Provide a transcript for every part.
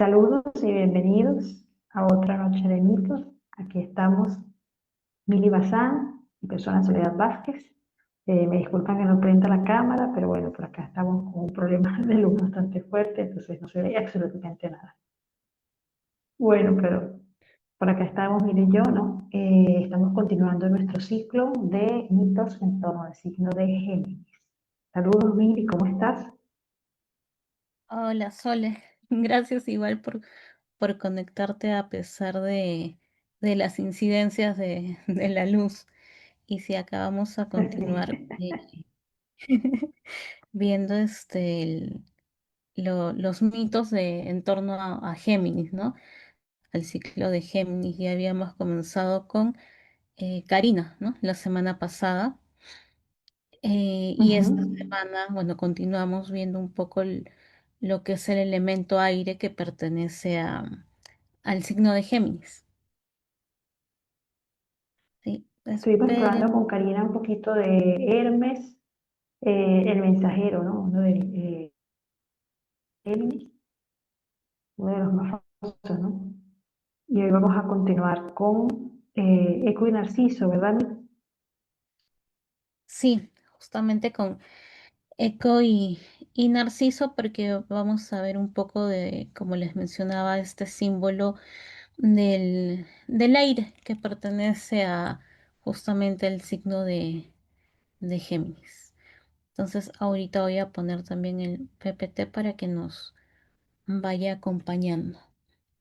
Saludos y bienvenidos a otra noche de mitos. Aquí estamos Mili Bazán y persona Soledad Vázquez. Me disculpan que no prenda la cámara, pero bueno, por acá estamos con un problema de luz bastante fuerte, entonces no se ve absolutamente nada. Bueno, pero por acá estamos Mili y yo, ¿no? Estamos continuando nuestro ciclo de mitos en torno al signo de Géminis. Saludos Mili, ¿cómo estás? Hola, Sole. Gracias igual por conectarte a pesar de las incidencias de la luz. Y si acabamos a continuar viendo los mitos en torno a Géminis, ¿no? Al ciclo de Géminis. Ya habíamos comenzado con Karina, ¿no? La semana pasada. Y Ujú. esta semana, bueno, continuamos viendo un poco lo que es el elemento aire que pertenece al signo de Géminis. Sí, Estuvimos explorando con Karina un poquito de Hermes, el mensajero, ¿no? Uno de Géminis, uno de los más famosos, ¿no? Y hoy vamos a continuar con Eco y Narciso, ¿verdad? sí, justamente con Eco y Narciso, porque vamos a ver un poco de, como les mencionaba, este símbolo del aire que pertenece a justamente el signo de Géminis. Entonces, ahorita voy a poner también el PPT para que nos vaya acompañando.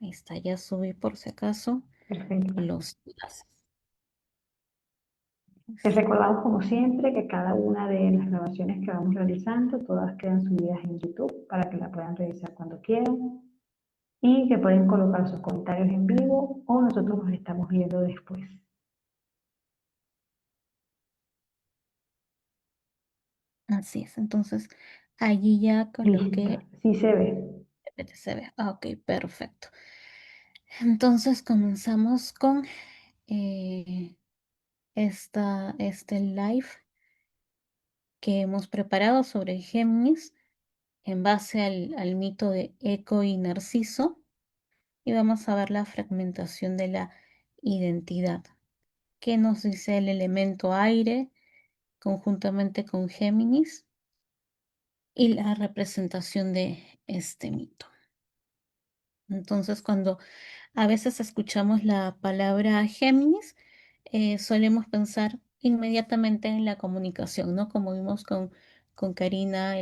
Ahí está, ya subí por si acaso Perfecto. los enlaces. Les recordamos, como siempre, que cada una de las grabaciones que vamos realizando, todas quedan subidas en YouTube para que la puedan revisar cuando quieran y que pueden colocar sus comentarios en vivo o nosotros los estamos viendo después. Así es, entonces allí ya Listo, coloqué sí se ve. PPT. Ah, ok, perfecto. Entonces comenzamos con eh, este live que hemos preparado sobre Géminis en base al mito de Eco y Narciso y vamos a ver la fragmentación de la identidad. ¿Qué nos dice el elemento aire conjuntamente con Géminis y la representación de este mito? Entonces, cuando a veces escuchamos la palabra Géminis, solemos pensar inmediatamente en la comunicación, ¿no? Como vimos con Karina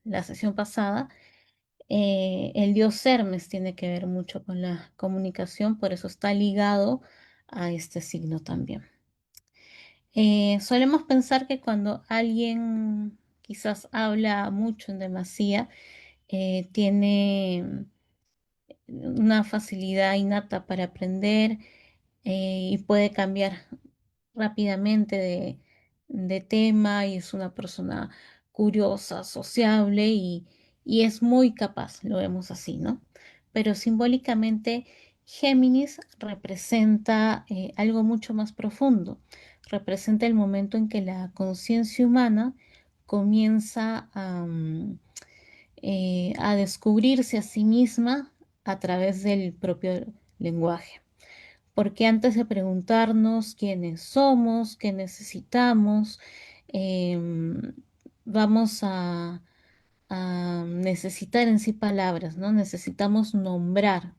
la sesión pasada, el dios Hermes tiene que ver mucho con la comunicación, por eso está ligado a este signo también. Solemos pensar que cuando alguien quizás habla mucho en demasía, tiene una facilidad innata para aprender y puede cambiar rápidamente de tema y es una persona curiosa, sociable y es muy capaz, lo vemos así, ¿no? Pero simbólicamente Géminis representa algo mucho más profundo, representa el momento en que la conciencia humana comienza a descubrirse a sí misma a través del propio lenguaje. Porque antes de preguntarnos quiénes somos, qué necesitamos, em, vamos a necesitar en sí palabras, ¿no? Necesitamos nombrar,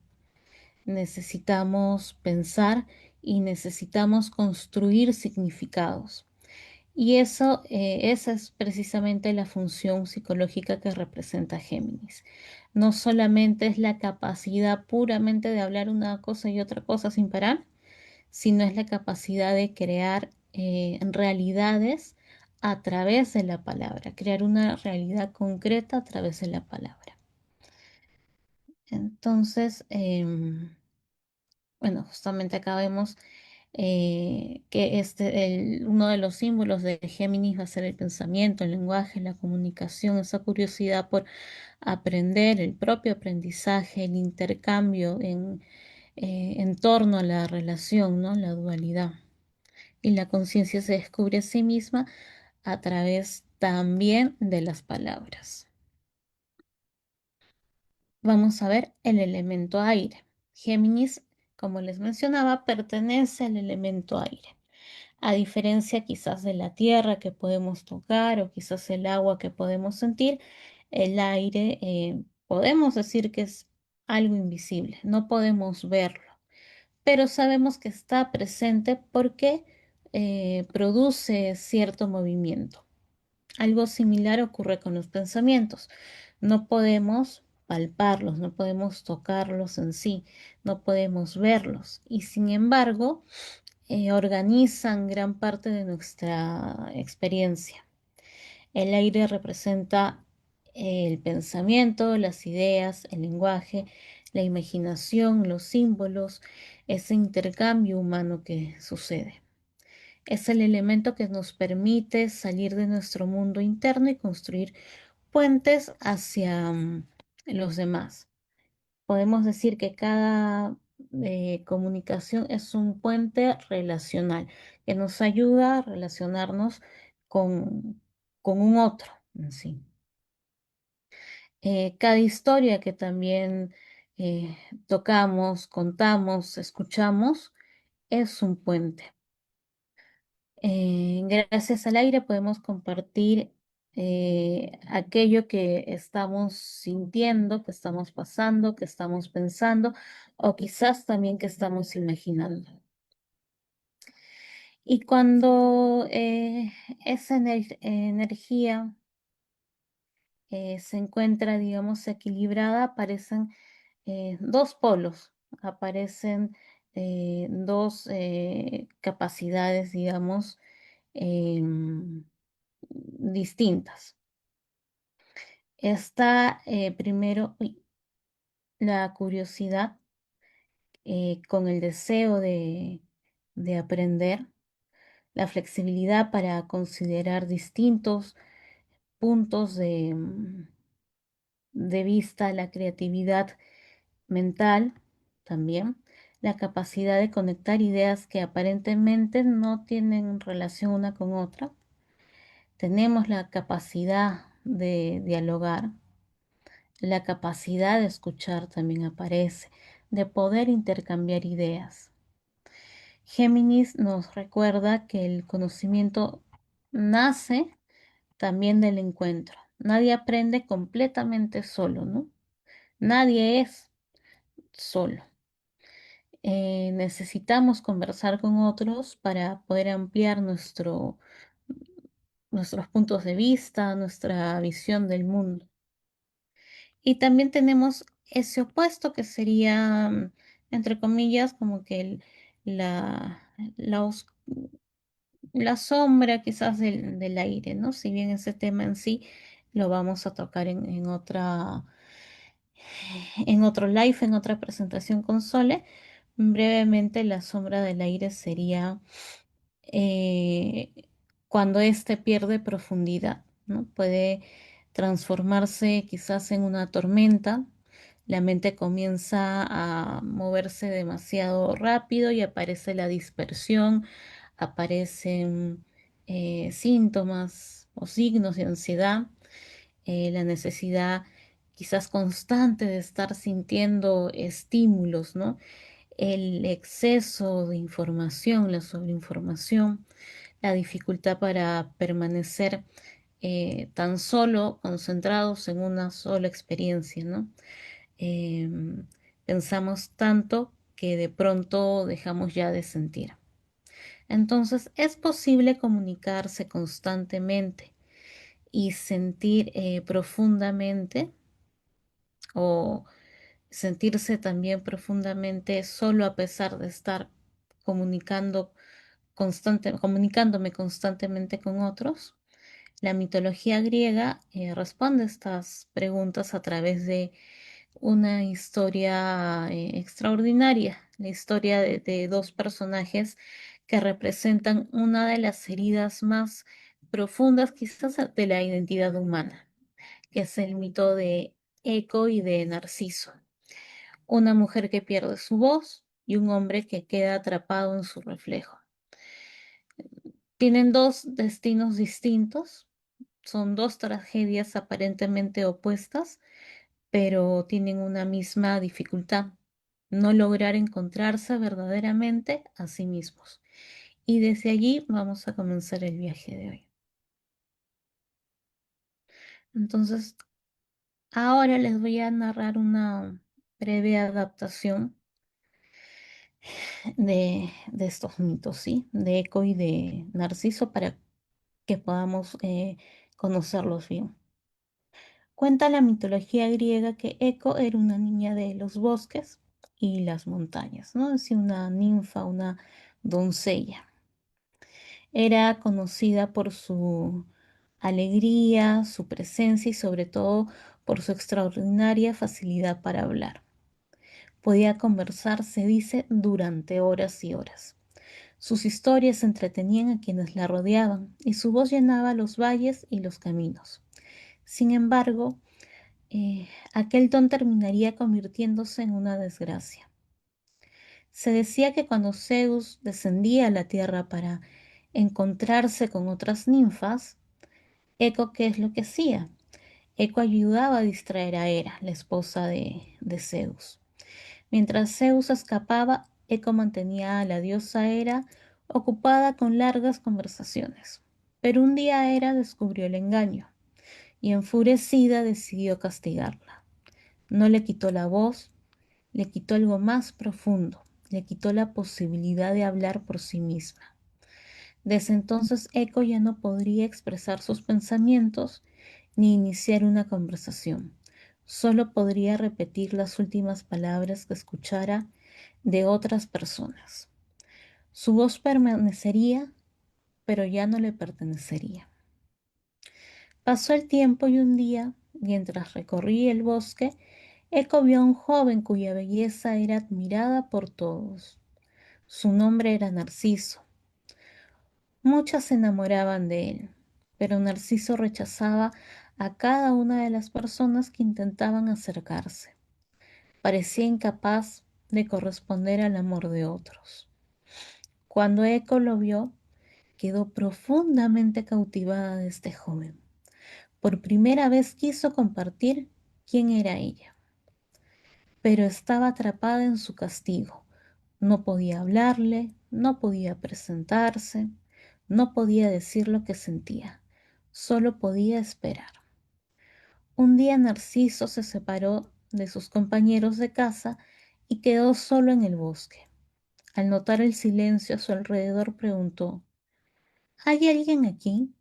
necesitamos pensar y necesitamos construir significados. Y eso, esa es precisamente la función psicológica que representa Géminis. No solamente es la capacidad puramente de hablar una cosa y otra cosa sin parar, sino es la capacidad de crear realidades a través de la palabra, crear una realidad concreta a través de la palabra. Entonces, bueno, justamente acá vemos que uno de los símbolos de Géminis va a ser el pensamiento, el lenguaje, la comunicación, esa curiosidad por aprender, el propio aprendizaje, el intercambio en torno a la relación, ¿no? La dualidad. Y la conciencia se descubre a sí misma a través también de las palabras. vamos a ver el elemento aire. Géminis, como les mencionaba, pertenece al elemento aire. A diferencia quizás de la tierra que podemos tocar o quizás el agua que podemos sentir, el aire podemos decir que es algo invisible, no podemos verlo, pero sabemos que está presente porque produce cierto movimiento. Algo similar ocurre con los pensamientos. No podemos palparlos, no podemos tocarlos en sí, no podemos verlos y sin embargo organizan gran parte de nuestra experiencia. El aire representa el pensamiento, las ideas, el lenguaje, la imaginación, los símbolos, ese intercambio humano que sucede. Es el elemento que nos permite salir de nuestro mundo interno y construir puentes hacia los demás. Podemos decir que cada comunicación es un puente relacional que nos ayuda a relacionarnos con, con un otro en sí. Cada historia que también tocamos, contamos, escuchamos, es un puente. Gracias al aire podemos compartir aquello que estamos sintiendo, que estamos pasando, que estamos pensando o quizás también que estamos imaginando. Y cuando esa energía se encuentra, digamos, equilibrada, aparecen dos polos, aparecen dos capacidades, digamos, em, distintas. Está primero la curiosidad con el deseo de aprender, la flexibilidad para considerar distintos puntos de vista, la creatividad mental también, la capacidad de conectar ideas que aparentemente no tienen relación una con otra. Tenemos la capacidad de dialogar. La capacidad de escuchar también aparece, de poder intercambiar ideas. Géminis nos recuerda que el conocimiento nace también del encuentro. Nadie aprende completamente solo, ¿no? Nadie es solo. Necesitamos conversar con otros para poder ampliar nuestros puntos de vista, nuestra visión del mundo. Y también tenemos ese opuesto que sería, entre comillas, como que la, la, os- la sombra quizás del aire, ¿no? Si bien ese tema en sí lo vamos a tocar en otro live, en otra presentación con Sole, brevemente la sombra del aire sería eh, cuando éste pierde profundidad, ¿no? Puede transformarse quizás en una tormenta, la mente comienza a moverse demasiado rápido y aparece la dispersión, aparecen síntomas o signos de ansiedad, la necesidad quizás constante de estar sintiendo estímulos, ¿no? El exceso de información, la sobreinformación, la dificultad para permanecer tan solo concentrados en una sola experiencia, ¿no? Pensamos tanto que de pronto dejamos ya de sentir. Entonces, es posible comunicarse constantemente y sentir profundamente o sentirse también profundamente solo a pesar de estar comunicándome constantemente con otros. La mitología griega responde a estas preguntas a través de una historia extraordinaria, la historia de dos personajes que representan una de las heridas más profundas quizás de la identidad humana, que es el mito de Eco y de Narciso. Una mujer que pierde su voz y un hombre que queda atrapado en su reflejo. Tienen dos destinos distintos, son dos tragedias aparentemente opuestas, pero tienen una misma dificultad, no lograr encontrarse verdaderamente a sí mismos. Y desde allí vamos a comenzar el viaje de hoy. Entonces, ahora les voy a narrar una breve adaptación de estos mitos, ¿sí? De Eco y de Narciso para que podamos conocerlos bien. Cuenta la mitología griega que Eco era una niña de los bosques y las montañas, ¿no? Es decir, una ninfa, una doncella. Era conocida por su alegría, su presencia y sobre todo por su extraordinaria facilidad para hablar. Podía conversar, se dice, durante horas y horas. Sus historias entretenían a quienes la rodeaban y su voz llenaba los valles y los caminos. Sin embargo, aquel don terminaría convirtiéndose en una desgracia. Se decía que cuando Zeus descendía a la tierra para encontrarse con otras ninfas, Eco, ¿qué es lo que hacía? Eco ayudaba a distraer a Hera, la esposa de Zeus. Mientras Zeus escapaba, Eco mantenía a la diosa Hera ocupada con largas conversaciones. Pero un día Hera descubrió el engaño y enfurecida decidió castigarla. No le quitó la voz, le quitó algo más profundo, le quitó la posibilidad de hablar por sí misma. Desde entonces Eco ya no podría expresar sus pensamientos ni iniciar una conversación. Solo podría repetir las últimas palabras que escuchara de otras personas. Su voz permanecería, pero ya no le pertenecería. Pasó el tiempo y un día, mientras recorría el bosque, Eco vio a un joven cuya belleza era admirada por todos. Su nombre era Narciso. Muchas se enamoraban de él, pero Narciso rechazaba a cada una de las personas que intentaban acercarse. Parecía incapaz de corresponder al amor de otros. Cuando Eco lo vio, quedó profundamente cautivada de este joven. Por primera vez quiso compartir quién era ella, pero estaba atrapada en su castigo. No podía hablarle, no podía presentarse, no podía decir lo que sentía, solo podía esperar. Un día Narciso se separó de sus compañeros de casa y quedó solo en el bosque. Al notar el silencio a su alrededor preguntó: ¿hay alguien aquí?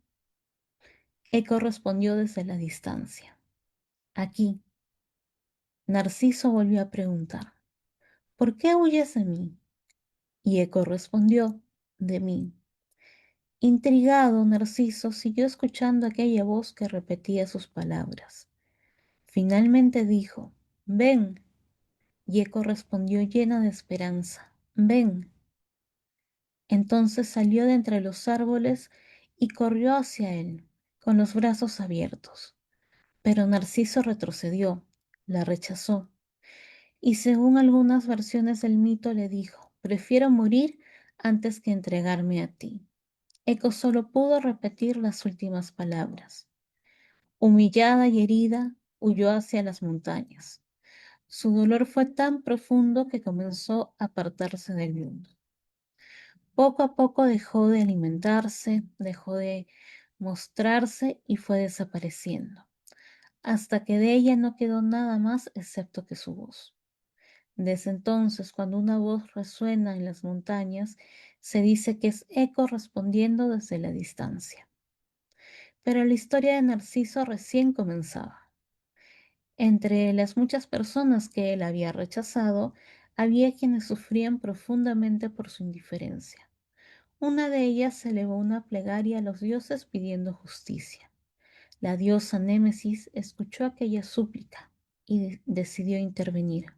Eco respondió desde la distancia: aquí. Narciso volvió a preguntar: ¿por qué huyes de mí? Y Eco respondió: de mí. Intrigado, Narciso siguió escuchando aquella voz que repetía sus palabras. Finalmente dijo: ven. Y Eco respondió llena de esperanza: ven. Entonces salió de entre los árboles y corrió hacia él, con los brazos abiertos. Pero Narciso retrocedió, la rechazó, y según algunas versiones del mito le dijo: prefiero morir antes que entregarme a ti. Eco solo pudo repetir las últimas palabras. Humillada y herida, huyó hacia las montañas. Su dolor fue tan profundo que comenzó a apartarse del mundo. Poco a poco dejó de alimentarse, dejó de mostrarse y fue desapareciendo, hasta que de ella no quedó nada más excepto que su voz. Desde entonces, cuando una voz resuena en las montañas, se dice que es eco respondiendo desde la distancia. Pero la historia de Narciso recién comenzaba. Entre las muchas personas que él había rechazado, había quienes sufrían profundamente por su indiferencia. Una de ellas elevó una plegaria a los dioses pidiendo justicia. La diosa Némesis escuchó aquella súplica y decidió intervenir.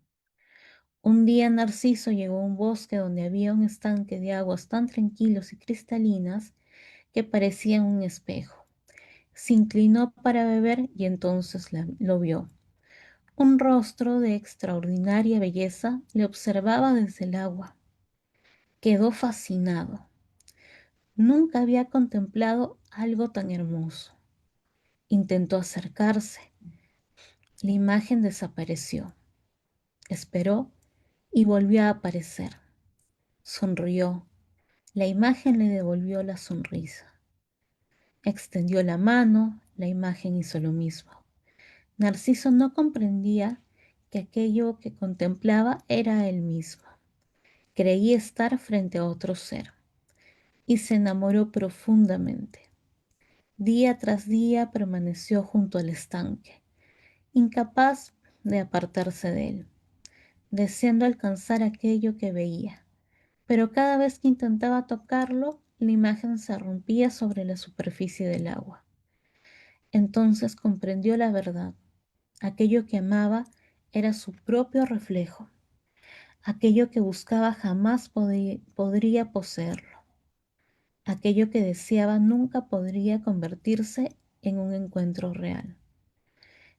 Un día Narciso llegó a un bosque donde había un estanque de aguas tan tranquilos y cristalinas que parecían un espejo. Se inclinó para beber y entonces lo vio. Un rostro de extraordinaria belleza le observaba desde el agua. Quedó fascinado. Nunca había contemplado algo tan hermoso. Intentó acercarse. la imagen desapareció. Esperó y volvió a aparecer. Sonrió. La imagen le devolvió la sonrisa. Extendió la mano, la imagen hizo lo mismo. Narciso no comprendía que aquello que contemplaba era él mismo. Creía estar frente a otro ser y se enamoró profundamente. Día tras día permaneció junto al estanque, incapaz de apartarse de él, deseando alcanzar aquello que veía. Pero cada vez que intentaba tocarlo, la imagen se rompía sobre la superficie del agua. Entonces comprendió la verdad. Aquello que amaba era su propio reflejo. Aquello que buscaba jamás podría poseerlo. Aquello que deseaba nunca podría convertirse en un encuentro real.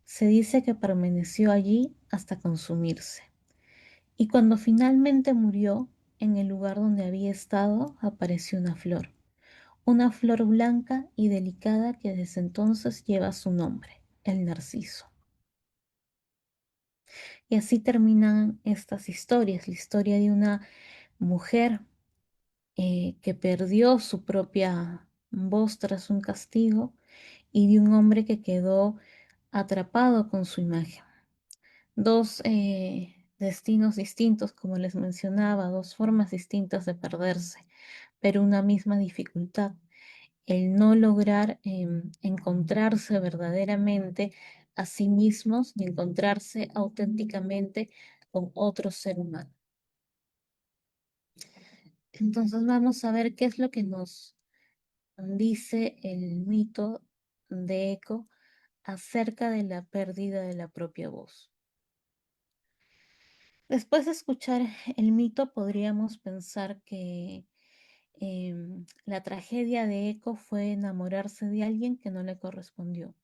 Se dice que permaneció allí hasta consumirse. Y cuando finalmente murió, en el lugar donde había estado apareció una flor blanca y delicada que desde entonces lleva su nombre, el narciso. Y así terminan estas historias, la historia de una mujer que perdió su propia voz tras un castigo y de un hombre que quedó atrapado con su imagen. Dos destinos distintos, como les mencionaba, dos formas distintas de perderse, pero una misma dificultad, el no lograr encontrarse verdaderamente a sí mismos y encontrarse auténticamente con otro ser humano. Entonces vamos a ver qué es lo que nos dice el mito de Eco acerca de la pérdida de la propia voz. Después de escuchar el mito, podríamos pensar que la tragedia de Eco fue enamorarse de alguien que no le correspondió,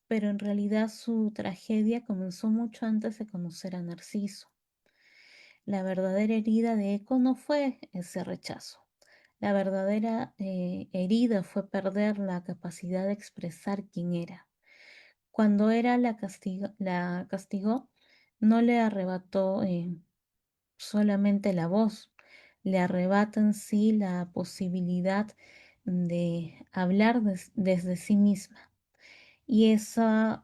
pero en realidad su tragedia comenzó mucho antes de conocer a Narciso. La verdadera herida de Eco no fue ese rechazo. La verdadera herida fue perder la capacidad de expresar quién era. Cuando era la castigó, no le arrebató solamente la voz, le arrebata en sí la posibilidad de hablar desde sí misma. Y eso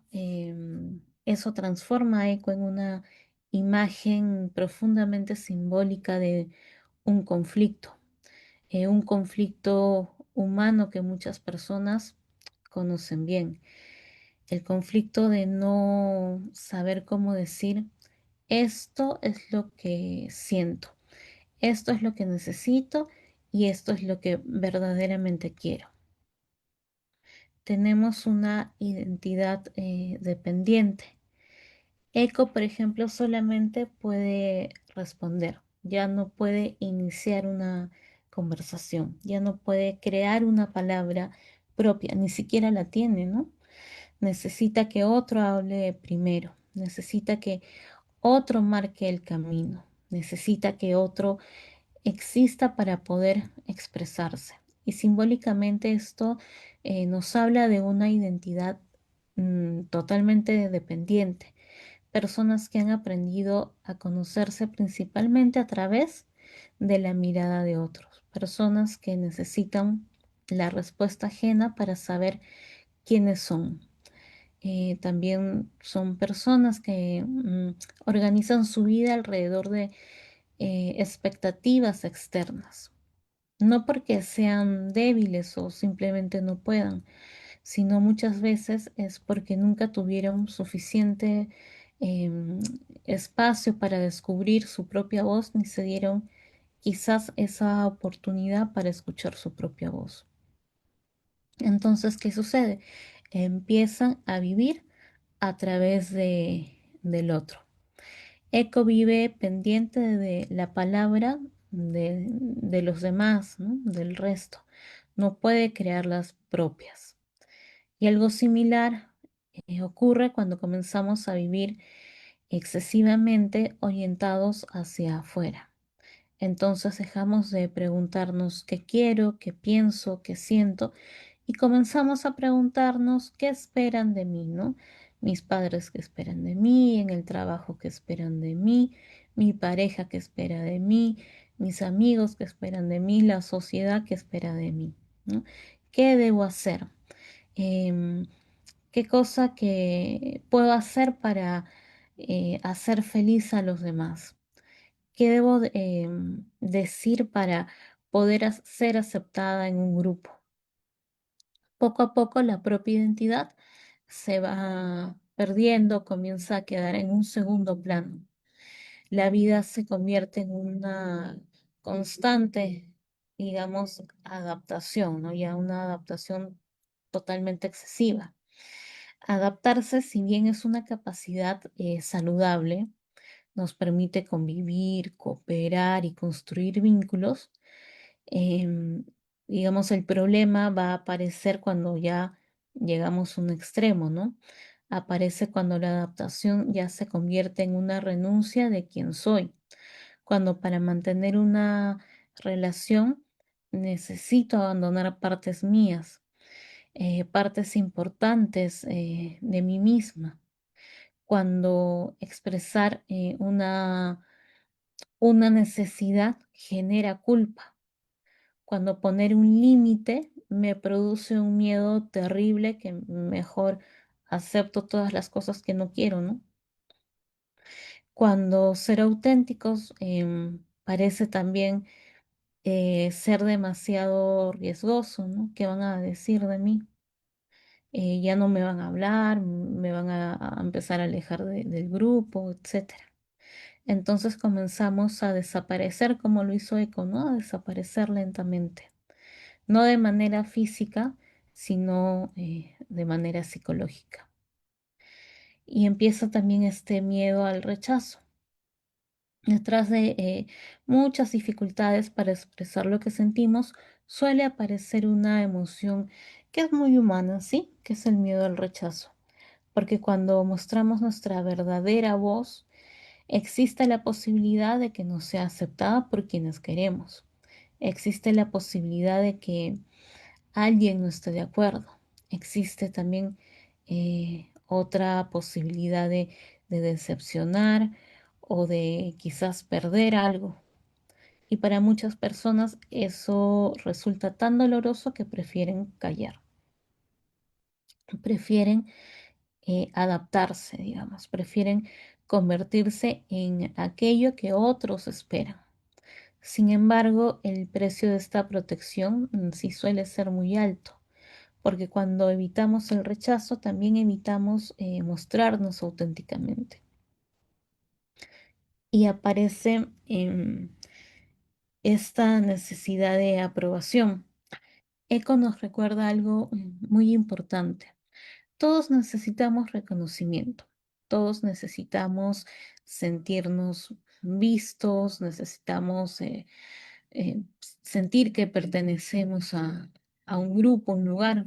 transforma a Eco en una imagen profundamente simbólica de un conflicto humano que muchas personas conocen bien. El conflicto de no saber cómo decir, esto es lo que siento, esto es lo que necesito y esto es lo que verdaderamente quiero. Tenemos una identidad dependiente. Eco, por ejemplo, solamente puede responder, ya no puede iniciar una conversación, ya no puede crear una palabra propia, ni siquiera la tiene, ¿no? Necesita que otro hable primero, necesita que otro marque el camino, necesita que otro exista para poder expresarse. Y simbólicamente esto nos habla de una identidad totalmente dependiente, personas que han aprendido a conocerse principalmente a través de la mirada de otros, personas que necesitan la respuesta ajena para saber quiénes son. También son personas que organizan su vida alrededor de expectativas externas, no porque sean débiles o simplemente no puedan, sino muchas veces es porque nunca tuvieron suficiente em, espacio para descubrir su propia voz, ni se dieron quizás esa oportunidad para escuchar su propia voz. Entonces, ¿qué sucede? Empiezan a vivir a través del otro. Eco vive pendiente de la palabra de los demás, ¿no? Del resto. No puede crear las propias. Y algo similar ocurre cuando comenzamos a vivir excesivamente orientados hacia afuera. Entonces dejamos de preguntarnos qué quiero, qué pienso, qué siento y comenzamos a preguntarnos qué esperan de mí, ¿no? mis padres que esperan de mí, en el trabajo que esperan de mí, mi pareja que espera de mí, mis amigos que esperan de mí, la sociedad que espera de mí, ¿no? ¿Qué debo hacer? Em, ¿Qué cosa que puedo hacer para hacer feliz a los demás? ¿Qué debo decir para poder ser aceptada en un grupo? Poco a poco la propia identidad se va perdiendo, comienza a quedar en un segundo plano. La vida se convierte en una constante, digamos, adaptación, ¿no? Ya una adaptación totalmente excesiva. Adaptarse, si bien es una capacidad saludable, nos permite convivir, cooperar y construir vínculos. em, digamos, el problema va a aparecer cuando ya llegamos a un extremo, ¿no? Aparece cuando la adaptación ya se convierte en una renuncia de quien soy, cuando para mantener una relación necesito abandonar partes mías, partes importantes de mí misma, cuando expresar una necesidad genera culpa, cuando poner un límite me produce un miedo terrible que mejor acepto todas las cosas que no quiero, ¿no? Cuando ser auténticos parece también ser demasiado riesgoso, ¿no? ¿Qué van a decir de mí? Ya no me van a hablar, me van a empezar a alejar del grupo, etcétera. Entonces comenzamos a desaparecer como lo hizo Eco, ¿no? A desaparecer lentamente, no de manera física, sino de manera psicológica. Y empieza también este miedo al rechazo. Detrás de muchas dificultades para expresar lo que sentimos, suele aparecer una emoción que es muy humana, ¿sí? Que es el miedo al rechazo. Porque cuando mostramos nuestra verdadera voz, existe la posibilidad de que no sea aceptada por quienes queremos. Existe la posibilidad de que alguien no esté de acuerdo. Existe también otra posibilidad de decepcionar o de quizás perder algo. Y para muchas personas eso resulta tan doloroso que prefieren callar, prefieren adaptarse, digamos, prefieren convertirse en aquello que otros esperan. Sin embargo, el precio de esta protección sí suele ser muy alto, porque cuando evitamos el rechazo, también evitamos mostrarnos auténticamente. Y aparece esta necesidad de aprobación. Eco nos recuerda algo muy importante. Todos necesitamos reconocimiento, todos necesitamos sentirnos vistos, necesitamos eh, sentir que pertenecemos a un grupo, un lugar,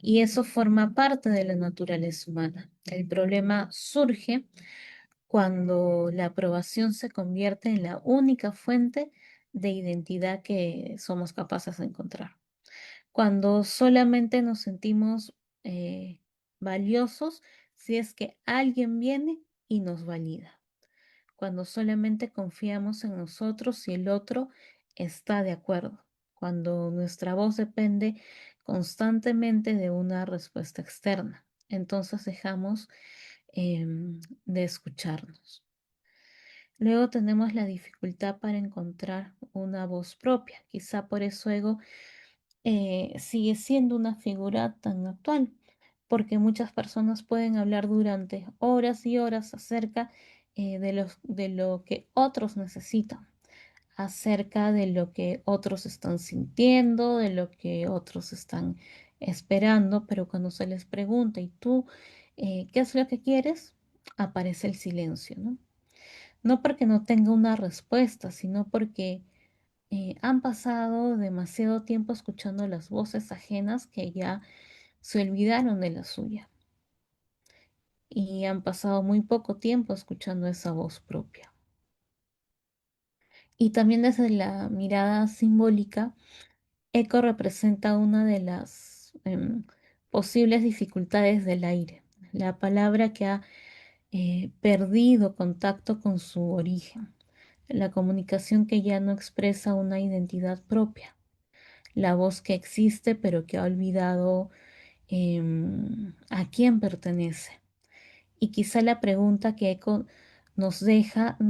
y eso forma parte de la naturaleza humana. El problema surge cuando la aprobación se convierte en la única fuente de identidad que somos capaces de encontrar. Cuando solamente nos sentimos valiosos si es que alguien viene y nos valida. Cuando solamente confiamos en nosotros si el otro está de acuerdo. Cuando nuestra voz depende constantemente de una respuesta externa. Entonces dejamos de escucharnos. Luego tenemos la dificultad para encontrar una voz propia. Quizá por eso Ego sigue siendo una figura tan actual, porque muchas personas pueden hablar durante horas y horas acerca de lo que otros necesitan, acerca de lo que otros están sintiendo, de lo que otros están esperando, pero cuando se les pregunta, ¿y tú qué es lo que quieres? Aparece el silencio, ¿no? No porque no tenga una respuesta, sino porque han pasado demasiado tiempo escuchando las voces ajenas que ya se olvidaron de la suya y han pasado muy poco tiempo escuchando esa voz propia. Y también desde la mirada simbólica, Eco representa una de las posibles dificultades del aire. la palabra que ha perdido contacto con su origen, la comunicación que ya no expresa una identidad propia, la voz que existe pero que ha olvidado a quién pertenece. Y quizá la pregunta que Eco nos deja em,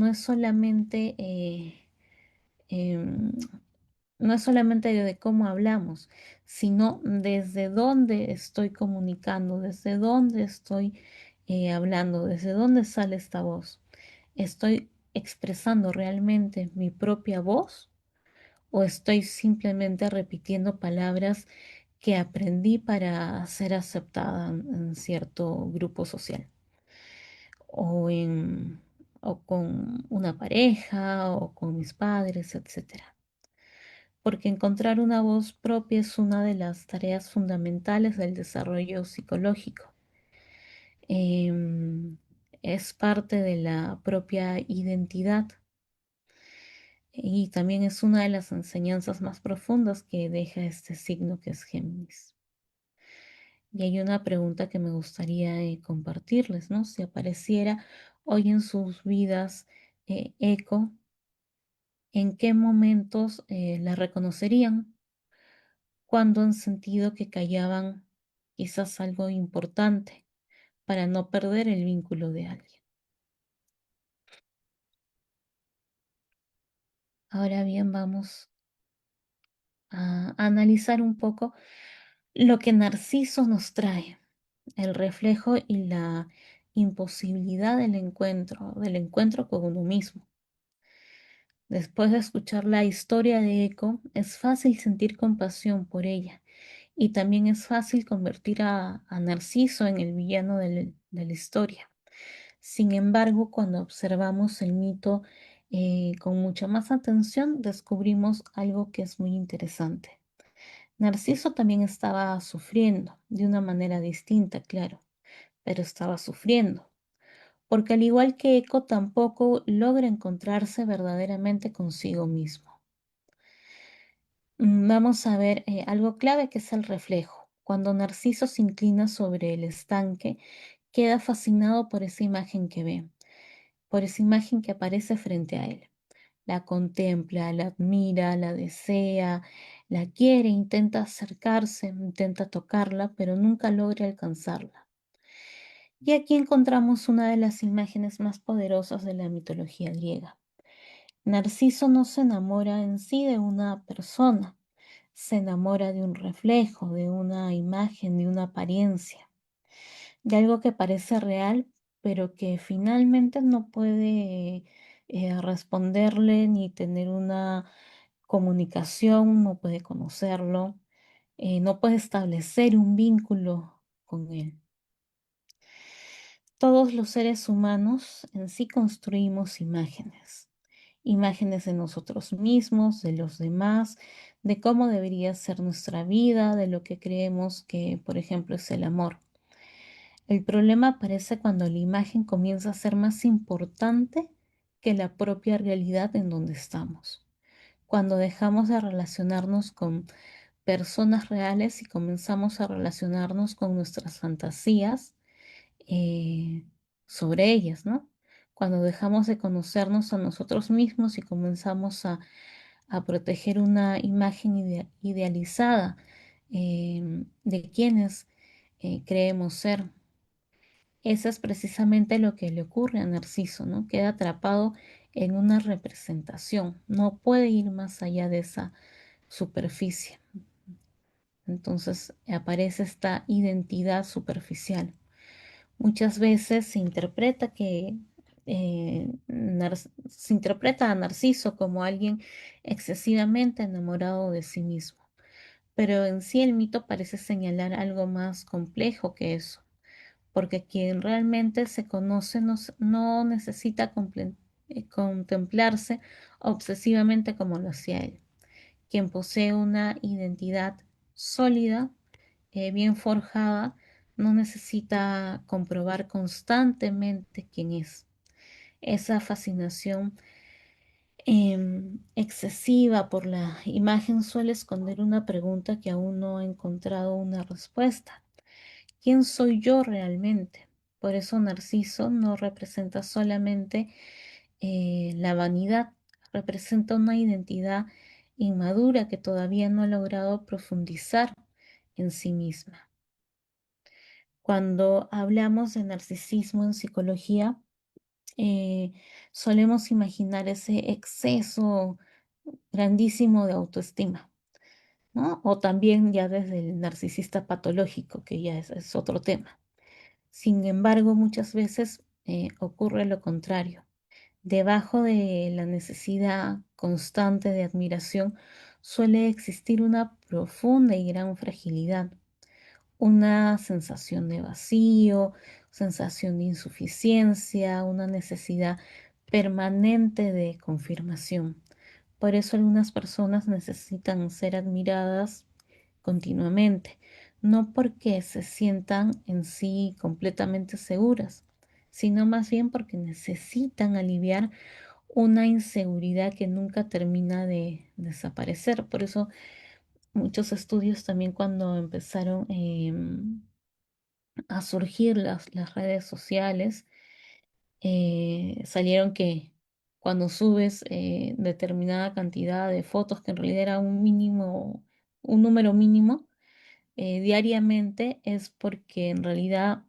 no es solamente de cómo hablamos, sino desde dónde estoy comunicando, desde dónde estoy hablando, desde dónde sale esta voz. ¿Estoy expresando realmente mi propia voz o estoy simplemente repitiendo palabras que aprendí para ser aceptada en cierto grupo social o en o con una pareja o con mis padres, etcétera? Porque encontrar una voz propia es una de las tareas fundamentales del desarrollo psicológico. Em, es parte de la propia identidad y también es una de las enseñanzas más profundas que deja este signo que es Géminis. Y hay una pregunta que me gustaría compartirles, ¿no? Si apareciera hoy en sus vidas Eco, ¿en qué momentos la reconocerían? Cuando han sentido que callaban quizás algo importante para no perder el vínculo de alguien. Ahora bien, vamos a analizar un poco lo que Narciso nos trae, el reflejo y la imposibilidad del encuentro con uno mismo. Después de escuchar la historia de Eco, es fácil sentir compasión por ella y también es fácil convertir a Narciso en el villano de la historia. Sin embargo, cuando observamos el mito con mucha más atención, descubrimos algo que es muy interesante. Narciso también estaba sufriendo, de una manera distinta, claro, pero estaba sufriendo, porque al igual que Eco tampoco logra encontrarse verdaderamente consigo mismo. Vamos a ver algo clave que es el reflejo. Cuando Narciso se inclina sobre el estanque, queda fascinado por esa imagen que ve, por esa imagen que aparece frente a él. La contempla, la admira, la desea, la quiere, intenta acercarse, intenta tocarla, pero nunca logra alcanzarla. Y aquí encontramos una de las imágenes más poderosas de la mitología griega. Narciso no se enamora en sí de una persona, se enamora de un reflejo, de una imagen, de una apariencia, de algo que parece real, pero que finalmente no puede responderle ni tener una comunicación, no puede conocerlo, no puede establecer un vínculo con él. Todos los seres humanos en sí construimos imágenes, imágenes de nosotros mismos, de los demás, de cómo debería ser nuestra vida, de lo que creemos que, por ejemplo, es el amor. El problema aparece cuando la imagen comienza a ser más importante que la propia realidad en donde estamos. Cuando dejamos de relacionarnos con personas reales y comenzamos a relacionarnos con nuestras fantasías eh, sobre ellas, ¿no? Cuando dejamos de conocernos a nosotros mismos y comenzamos a proteger una imagen idealizada de quienes creemos ser. Eso es precisamente lo que le ocurre a Narciso, ¿no? Queda atrapado en una representación, no puede ir más allá de esa superficie. Entonces aparece esta identidad superficial. Muchas veces se interpreta se interpreta a Narciso como alguien excesivamente enamorado de sí mismo, pero en sí el mito parece señalar algo más complejo que eso, porque quien realmente se conoce no necesita contemplarse obsesivamente como lo hacía él. Quien posee una identidad sólida, bien forjada, no necesita comprobar constantemente quién es. Esa fascinación excesiva por la imagen suele esconder una pregunta que aún no ha encontrado una respuesta. ¿Quién soy yo realmente? Por eso Narciso no representa solamente la vanidad, representa una identidad inmadura que todavía no ha logrado profundizar en sí misma. Cuando hablamos de narcisismo en psicología, eh, solemos imaginar ese exceso grandísimo de autoestima, ¿no? O también ya desde el narcisista patológico, que ya es otro tema. Sin embargo, muchas veces ocurre lo contrario. Debajo de la necesidad constante de admiración suele existir una profunda y gran fragilidad, una sensación de vacío, sensación de insuficiencia, una necesidad permanente de confirmación. Por eso algunas personas necesitan ser admiradas continuamente, no porque se sientan en sí completamente seguras, sino más bien porque necesitan aliviar una inseguridad que nunca termina de desaparecer. Por eso muchos estudios también cuando empezaron a surgir las redes sociales, salieron que cuando subes determinada cantidad de fotos, que en realidad era un mínimo, un número mínimo, diariamente, es porque en realidad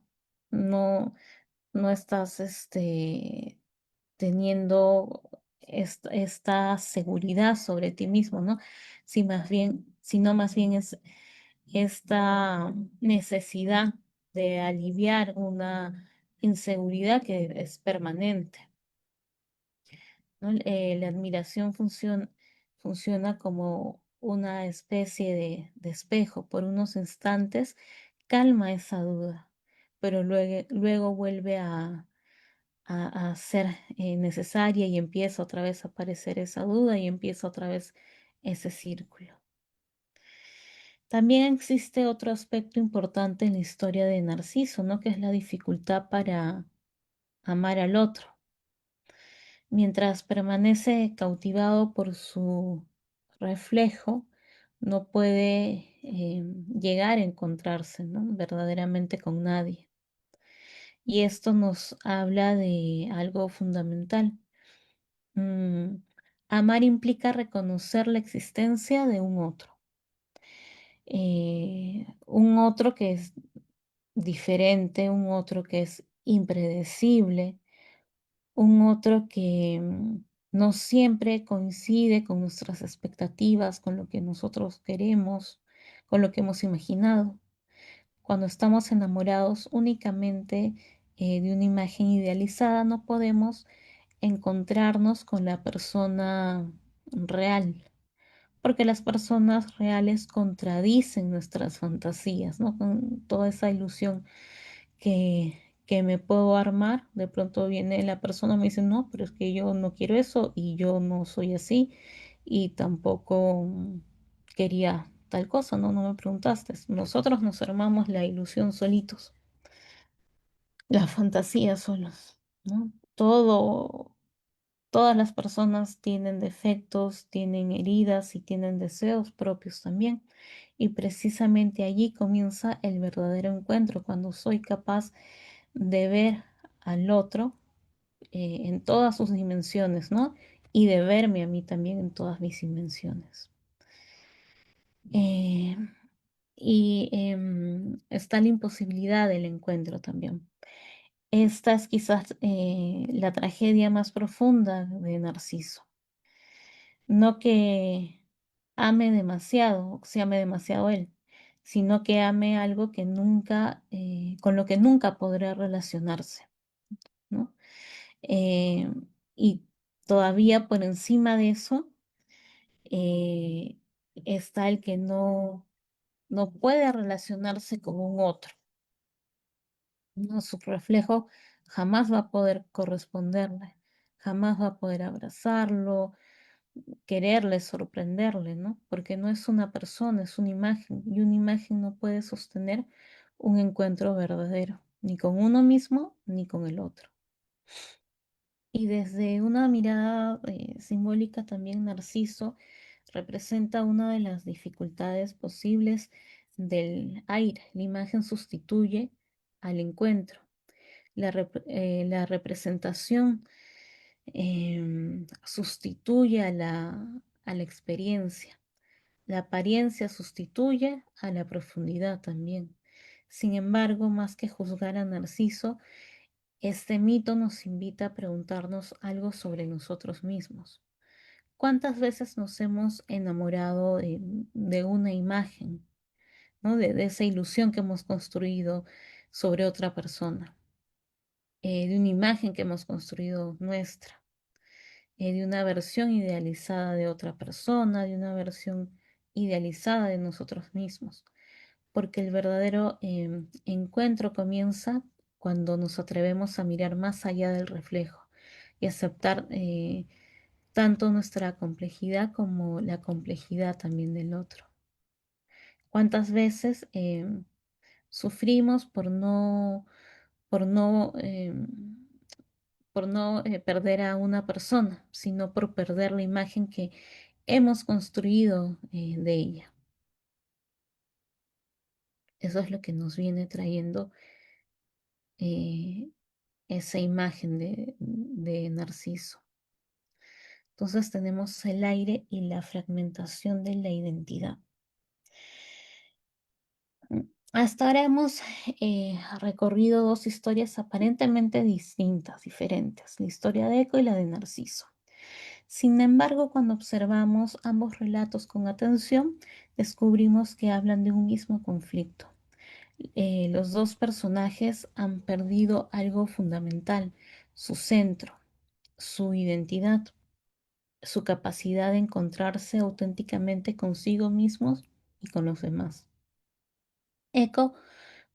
no, no estás teniendo esta seguridad sobre ti mismo, ¿no? Si más bien, sino más bien es esta necesidad de aliviar una inseguridad que es permanente, ¿no? La admiración funciona como una especie de espejo. Por unos instantes calma esa duda, pero luego vuelve a ser necesaria y empieza otra vez a aparecer esa duda y empieza otra vez ese círculo. También existe otro aspecto importante en la historia de Narciso, ¿no? Que es la dificultad para amar al otro. Mientras permanece cautivado por su reflejo, no puede llegar a encontrarse, ¿no? Verdaderamente con nadie. Y esto nos habla de algo fundamental. Mm, Amar implica reconocer la existencia de un otro que es diferente, un otro que es impredecible, un otro que no siempre coincide con nuestras expectativas, con lo que nosotros queremos, con lo que hemos imaginado. Cuando estamos enamorados únicamente de una imagen idealizada, no podemos encontrarnos con la persona real, porque las personas reales contradicen nuestras fantasías, ¿no? Con toda esa ilusión que me puedo armar, de pronto viene la persona y me dice, no, pero es que yo no quiero eso y yo no soy así y tampoco quería tal cosa, no, no me preguntaste. Nosotros nos armamos la ilusión solitos, la fantasía solos, ¿no? Todas las personas tienen defectos, tienen heridas y tienen deseos propios también. Y precisamente allí comienza el verdadero encuentro, cuando soy capaz de ver al otro en todas sus dimensiones, ¿no? Y de verme a mí también en todas mis dimensiones. Eh, está la imposibilidad del encuentro también. Esta es quizás la tragedia más profunda de Narciso. No que ame demasiado, se ame demasiado él, sino que ame algo que nunca, con lo que nunca podrá relacionarse, ¿no? Eh, y todavía por encima de eso eh, está el que no puede relacionarse con un otro, ¿no? Su reflejo jamás va a poder corresponderle, jamás va a poder abrazarlo, quererle, sorprenderle, ¿no? Porque no es una persona, es una imagen, y una imagen no puede sostener un encuentro verdadero, ni con uno mismo, ni con el otro. Y desde una mirada simbólica también Narciso representa una de las dificultades posibles del aire. La imagen sustituye al encuentro. La representación sustituye a la experiencia. La apariencia sustituye a la profundidad también. Sin embargo, más que juzgar a Narciso, este mito nos invita a preguntarnos algo sobre nosotros mismos. ¿Cuántas veces nos hemos enamorado de una imagen, ¿no? De esa ilusión que hemos construido sobre otra persona, de una imagen que hemos construido nuestra, de una versión idealizada de otra persona, de una versión idealizada de nosotros mismos? Porque el verdadero encuentro comienza cuando nos atrevemos a mirar más allá del reflejo y aceptar tanto nuestra complejidad como la complejidad también del otro. ¿Cuántas veces sufrimos por no perder a una persona, sino por perder la imagen que hemos construido de ella? Eso es lo que nos viene trayendo eh, esa imagen de Narciso. Entonces tenemos el aire y la fragmentación de la identidad. Hasta ahora hemos recorrido dos historias aparentemente distintas, diferentes, la historia de Eco y la de Narciso. Sin embargo, cuando observamos ambos relatos con atención, descubrimos que hablan de un mismo conflicto. Los dos personajes han perdido algo fundamental, su centro, su identidad, su capacidad de encontrarse auténticamente consigo mismos y con los demás. Eco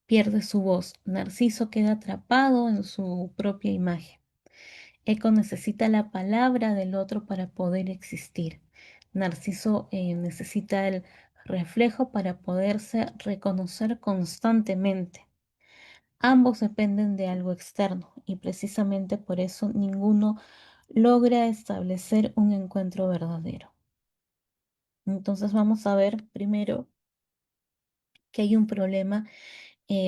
pierde su voz, Narciso queda atrapado en su propia imagen. Eco necesita la palabra del otro para poder existir. Narciso necesita el reflejo para poderse reconocer constantemente. Ambos dependen de algo externo y precisamente por eso ninguno logra establecer un encuentro verdadero. Entonces vamos a ver primero que hay un problema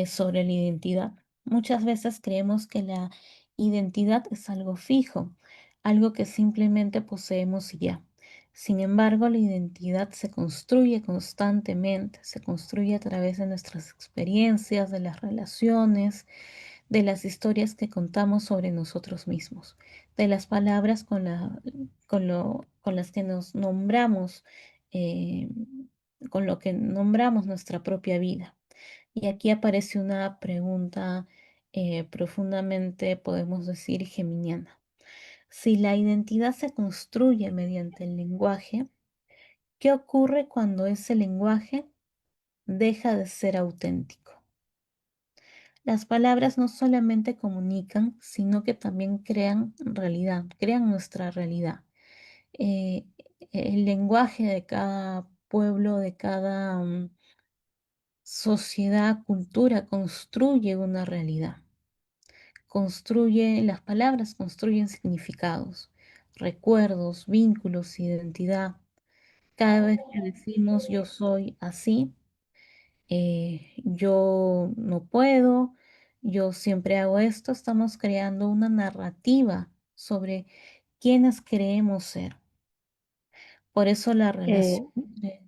sobre la identidad. Muchas veces creemos que la identidad es algo fijo, algo que simplemente poseemos y ya. Sin embargo, la identidad se construye constantemente, se construye a través de nuestras experiencias, de las relaciones, de las historias que contamos sobre nosotros mismos, de las palabras con las que nos nombramos, eh, con lo que nombramos nuestra propia vida. Y aquí aparece una pregunta profundamente, podemos decir, geminiana. Si la identidad se construye mediante el lenguaje, ¿qué ocurre cuando ese lenguaje deja de ser auténtico? Las palabras no solamente comunican, sino que también crean realidad, crean nuestra realidad. Eh, el lenguaje de cada pueblo, de cada sociedad, cultura, construye una realidad. Las palabras construyen significados, recuerdos, vínculos, identidad. Cada vez que decimos yo soy así, yo no puedo, yo siempre hago esto, estamos creando una narrativa sobre quiénes creemos ser. Por eso la Eh, relación de...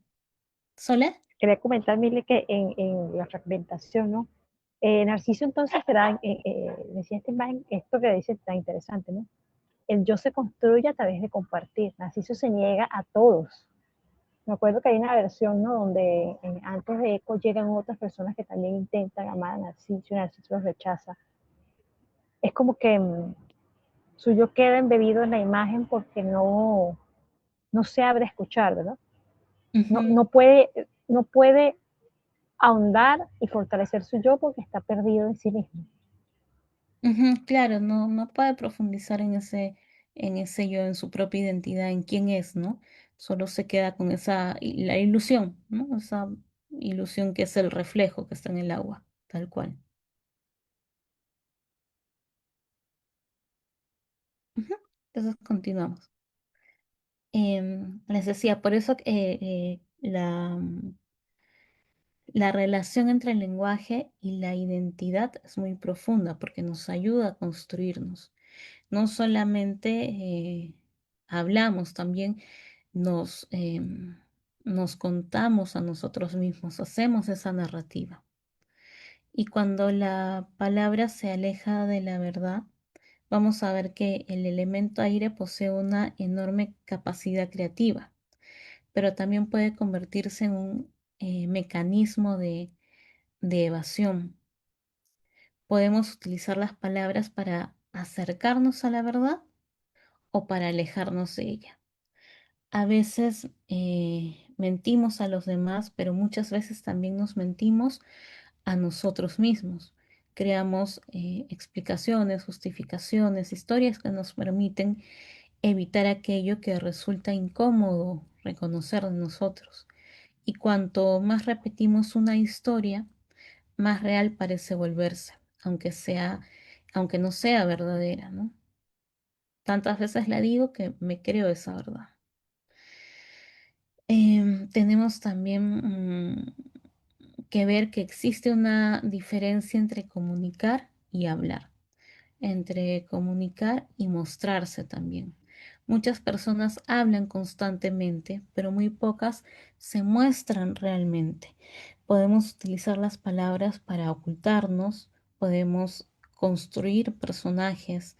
¿Sole? Quería comentar, Mile, que en la fragmentación, ¿no? Narciso entonces será, decía este man, esto que dice está interesante, ¿no? El yo se construye a través de compartir. Narciso se niega a todos. Me acuerdo que hay una versión, ¿no? Donde antes de Eco llegan otras personas que también intentan amar a Narciso y Narciso los rechaza. Es como que su yo queda embebido en la imagen porque no se abre a escuchar, ¿verdad? No, Ujú, no puede ahondar y fortalecer su yo porque está perdido en sí mismo. ujú, claro, no puede profundizar en ese yo, en su propia identidad, en quién es, ¿no? Solo se queda con la ilusión, ¿no? Esa ilusión que es el reflejo que está en el agua, tal cual. Ujú. Entonces continuamos. Les decía, por eso La relación entre el lenguaje y la identidad es muy profunda porque nos ayuda a construirnos. No solamente hablamos, también nos, nos contamos a nosotros mismos, hacemos esa narrativa. Y cuando la palabra se aleja de la verdad, vamos a ver que el elemento aire posee una enorme capacidad creativa, pero también puede convertirse en un mecanismo de evasión. Podemos utilizar las palabras para acercarnos a la verdad o para alejarnos de ella. A veces mentimos a los demás, pero muchas veces también nos mentimos a nosotros mismos. Creamos explicaciones, justificaciones, historias que nos permiten evitar aquello que resulta incómodo reconocer de nosotros. Y cuanto más repetimos una historia, más real parece volverse, aunque no sea verdadera, ¿no? Tantas veces la digo que me creo esa verdad. Tenemos también que ver que existe una diferencia entre comunicar y hablar, entre comunicar y mostrarse también. Muchas personas hablan constantemente, pero muy pocas se muestran realmente. Podemos utilizar las palabras para ocultarnos, podemos construir personajes,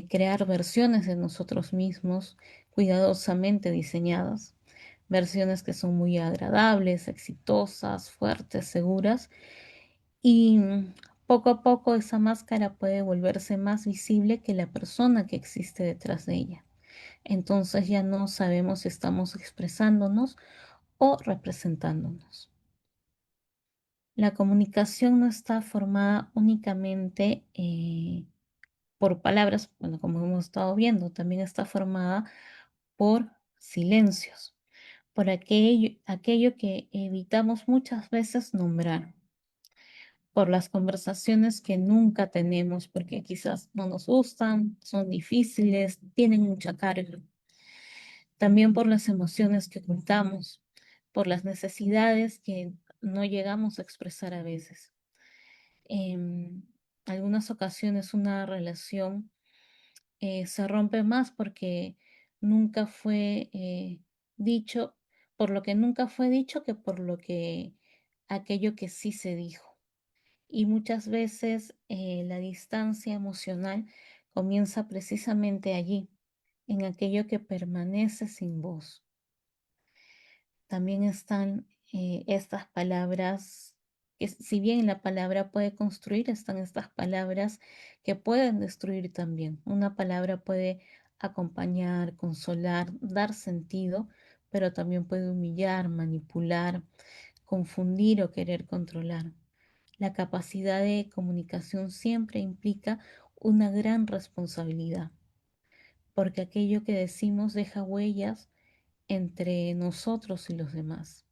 crear versiones de nosotros mismos cuidadosamente diseñadas, versiones que son muy agradables, exitosas, fuertes, seguras, y poco a poco esa máscara puede volverse más visible que la persona que existe detrás de ella. Entonces ya no sabemos si estamos expresándonos o representándonos. La comunicación no está formada únicamente por palabras, bueno, como hemos estado viendo, también está formada por silencios, por aquello que evitamos muchas veces nombrar, por las conversaciones que nunca tenemos porque quizás no nos gustan, son difíciles, tienen mucha carga. También por las emociones que ocultamos, por las necesidades que no llegamos a expresar a veces. En algunas ocasiones una relación se rompe más porque nunca fue dicho, por lo que nunca fue dicho que por lo que aquello que sí se dijo. Y muchas veces la distancia emocional comienza precisamente allí, en aquello que permanece sin voz. También están estas palabras, que si bien la palabra puede construir, están estas palabras que pueden destruir también. Una palabra puede acompañar, consolar, dar sentido, pero también puede humillar, manipular, confundir o querer controlar. La capacidad de comunicación siempre implica una gran responsabilidad, porque aquello que decimos deja huellas entre nosotros y los demás.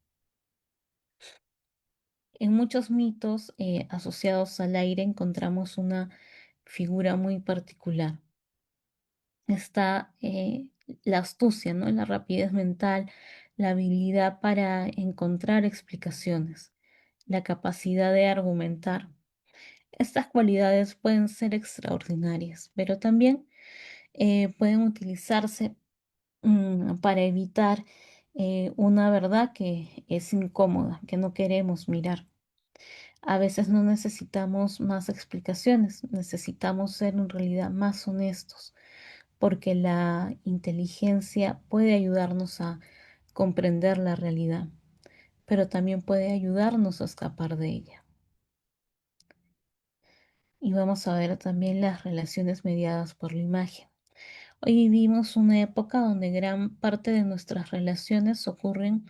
En muchos mitos asociados al aire encontramos una figura muy particular. Está la astucia, ¿no? La rapidez mental, la habilidad para encontrar explicaciones, la capacidad de argumentar. Estas cualidades pueden ser extraordinarias, pero también pueden utilizarse para evitar una verdad que es incómoda, que no queremos mirar. A veces no necesitamos más explicaciones, necesitamos ser en realidad más honestos, porque la inteligencia puede ayudarnos a comprender la realidad, pero también puede ayudarnos a escapar de ella. Y vamos a ver también las relaciones mediadas por la imagen. Hoy vivimos una época donde gran parte de nuestras relaciones ocurren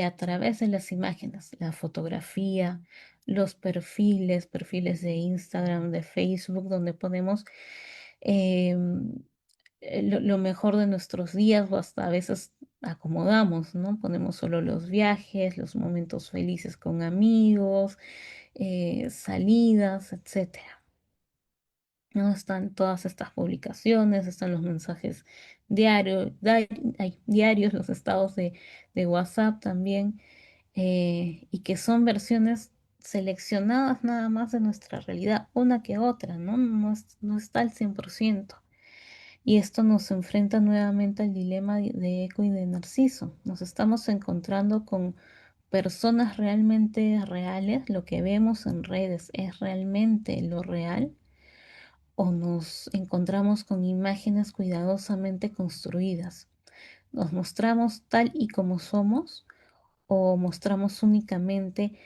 a través de las imágenes, la fotografía, los perfiles de Instagram, de Facebook, donde ponemos lo mejor de nuestros días o hasta a veces acomodamos, ¿no? Ponemos solo los viajes, los momentos felices con amigos, salidas, etcétera. ¿No? Están todas estas publicaciones, están los mensajes diarios, diarios, los estados de WhatsApp también. y que son versiones seleccionadas nada más de nuestra realidad, una que otra, ¿no? No está al 100%. Y esto nos enfrenta nuevamente al dilema de Eco y de Narciso. Nos estamos encontrando con personas realmente reales, lo que vemos en redes es realmente lo real, o nos encontramos con imágenes cuidadosamente construidas. Nos mostramos tal y como somos o mostramos únicamente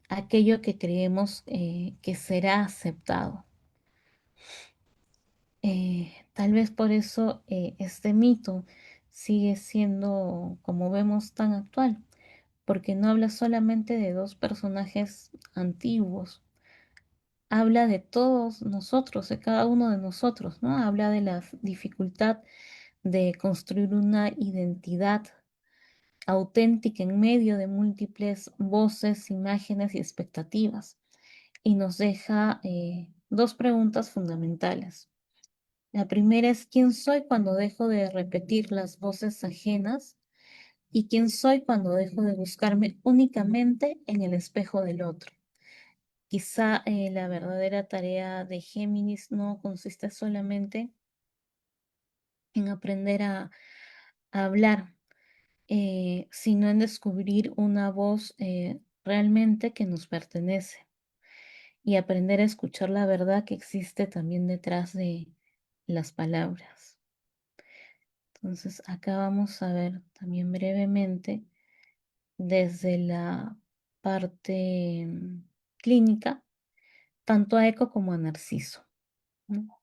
aquello que creemos que será aceptado. Tal vez por eso este mito sigue siendo, como vemos, tan actual, porque no habla solamente de dos personajes antiguos, habla de todos nosotros, de cada uno de nosotros, ¿no? Habla de la dificultad de construir una identidad auténtica en medio de múltiples voces, imágenes y expectativas. Y nos deja dos preguntas fundamentales. La primera es quién soy cuando dejo de repetir las voces ajenas y quién soy cuando dejo de buscarme únicamente en el espejo del otro. Quizá la verdadera tarea de Géminis no consiste solamente en aprender a hablar, sino en descubrir una voz realmente que nos pertenece y aprender a escuchar la verdad que existe también detrás de las palabras. Entonces, acá vamos a ver también brevemente desde la parte clínica, tanto a Eco como a Narciso, ¿no?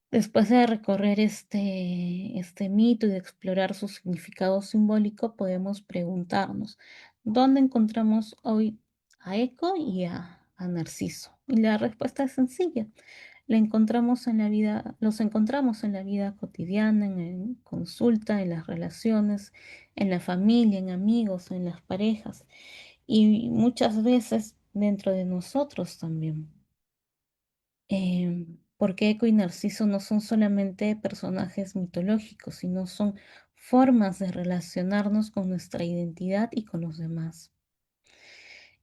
Después de recorrer este mito y de explorar su significado simbólico, podemos preguntarnos, ¿dónde encontramos hoy a Eco y a Narciso? Y la respuesta es sencilla. La encontramos en la vida, los encontramos en la vida cotidiana, en consulta, en las relaciones, en la familia, en amigos, en las parejas y muchas veces dentro de nosotros también. Porque Eco y Narciso no son solamente personajes mitológicos, sino son formas de relacionarnos con nuestra identidad y con los demás.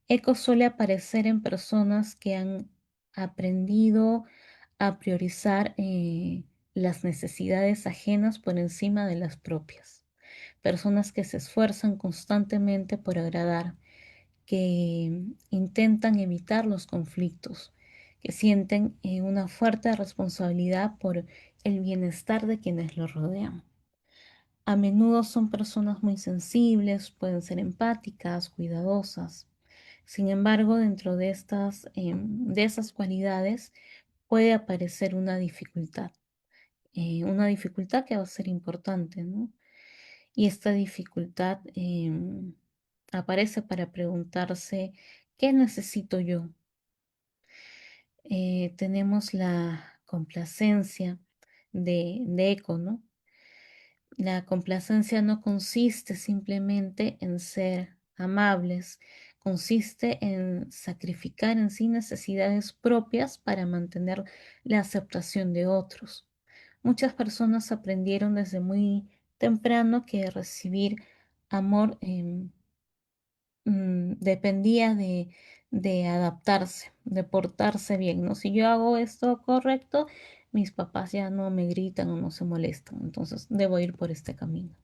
Eco suele aparecer en personas que han aprendido a priorizar las necesidades ajenas por encima de las propias. Personas que se esfuerzan constantemente por agradar, que intentan evitar los conflictos, que sienten una fuerte responsabilidad por el bienestar de quienes los rodean. A menudo son personas muy sensibles, pueden ser empáticas, cuidadosas. Sin embargo, dentro de esas cualidades puede aparecer una dificultad que va a ser importante, ¿no? Y esta dificultad aparece para preguntarse, ¿qué necesito yo? Tenemos la complacencia de Eco, ¿no? La complacencia no consiste simplemente en ser amables, consiste en sacrificar en sí necesidades propias para mantener la aceptación de otros. Muchas personas aprendieron desde muy temprano que recibir amor dependía de adaptarse, de portarse bien, ¿no? Si yo hago esto correcto, mis papás ya no me gritan o no se molestan, entonces debo ir por este camino.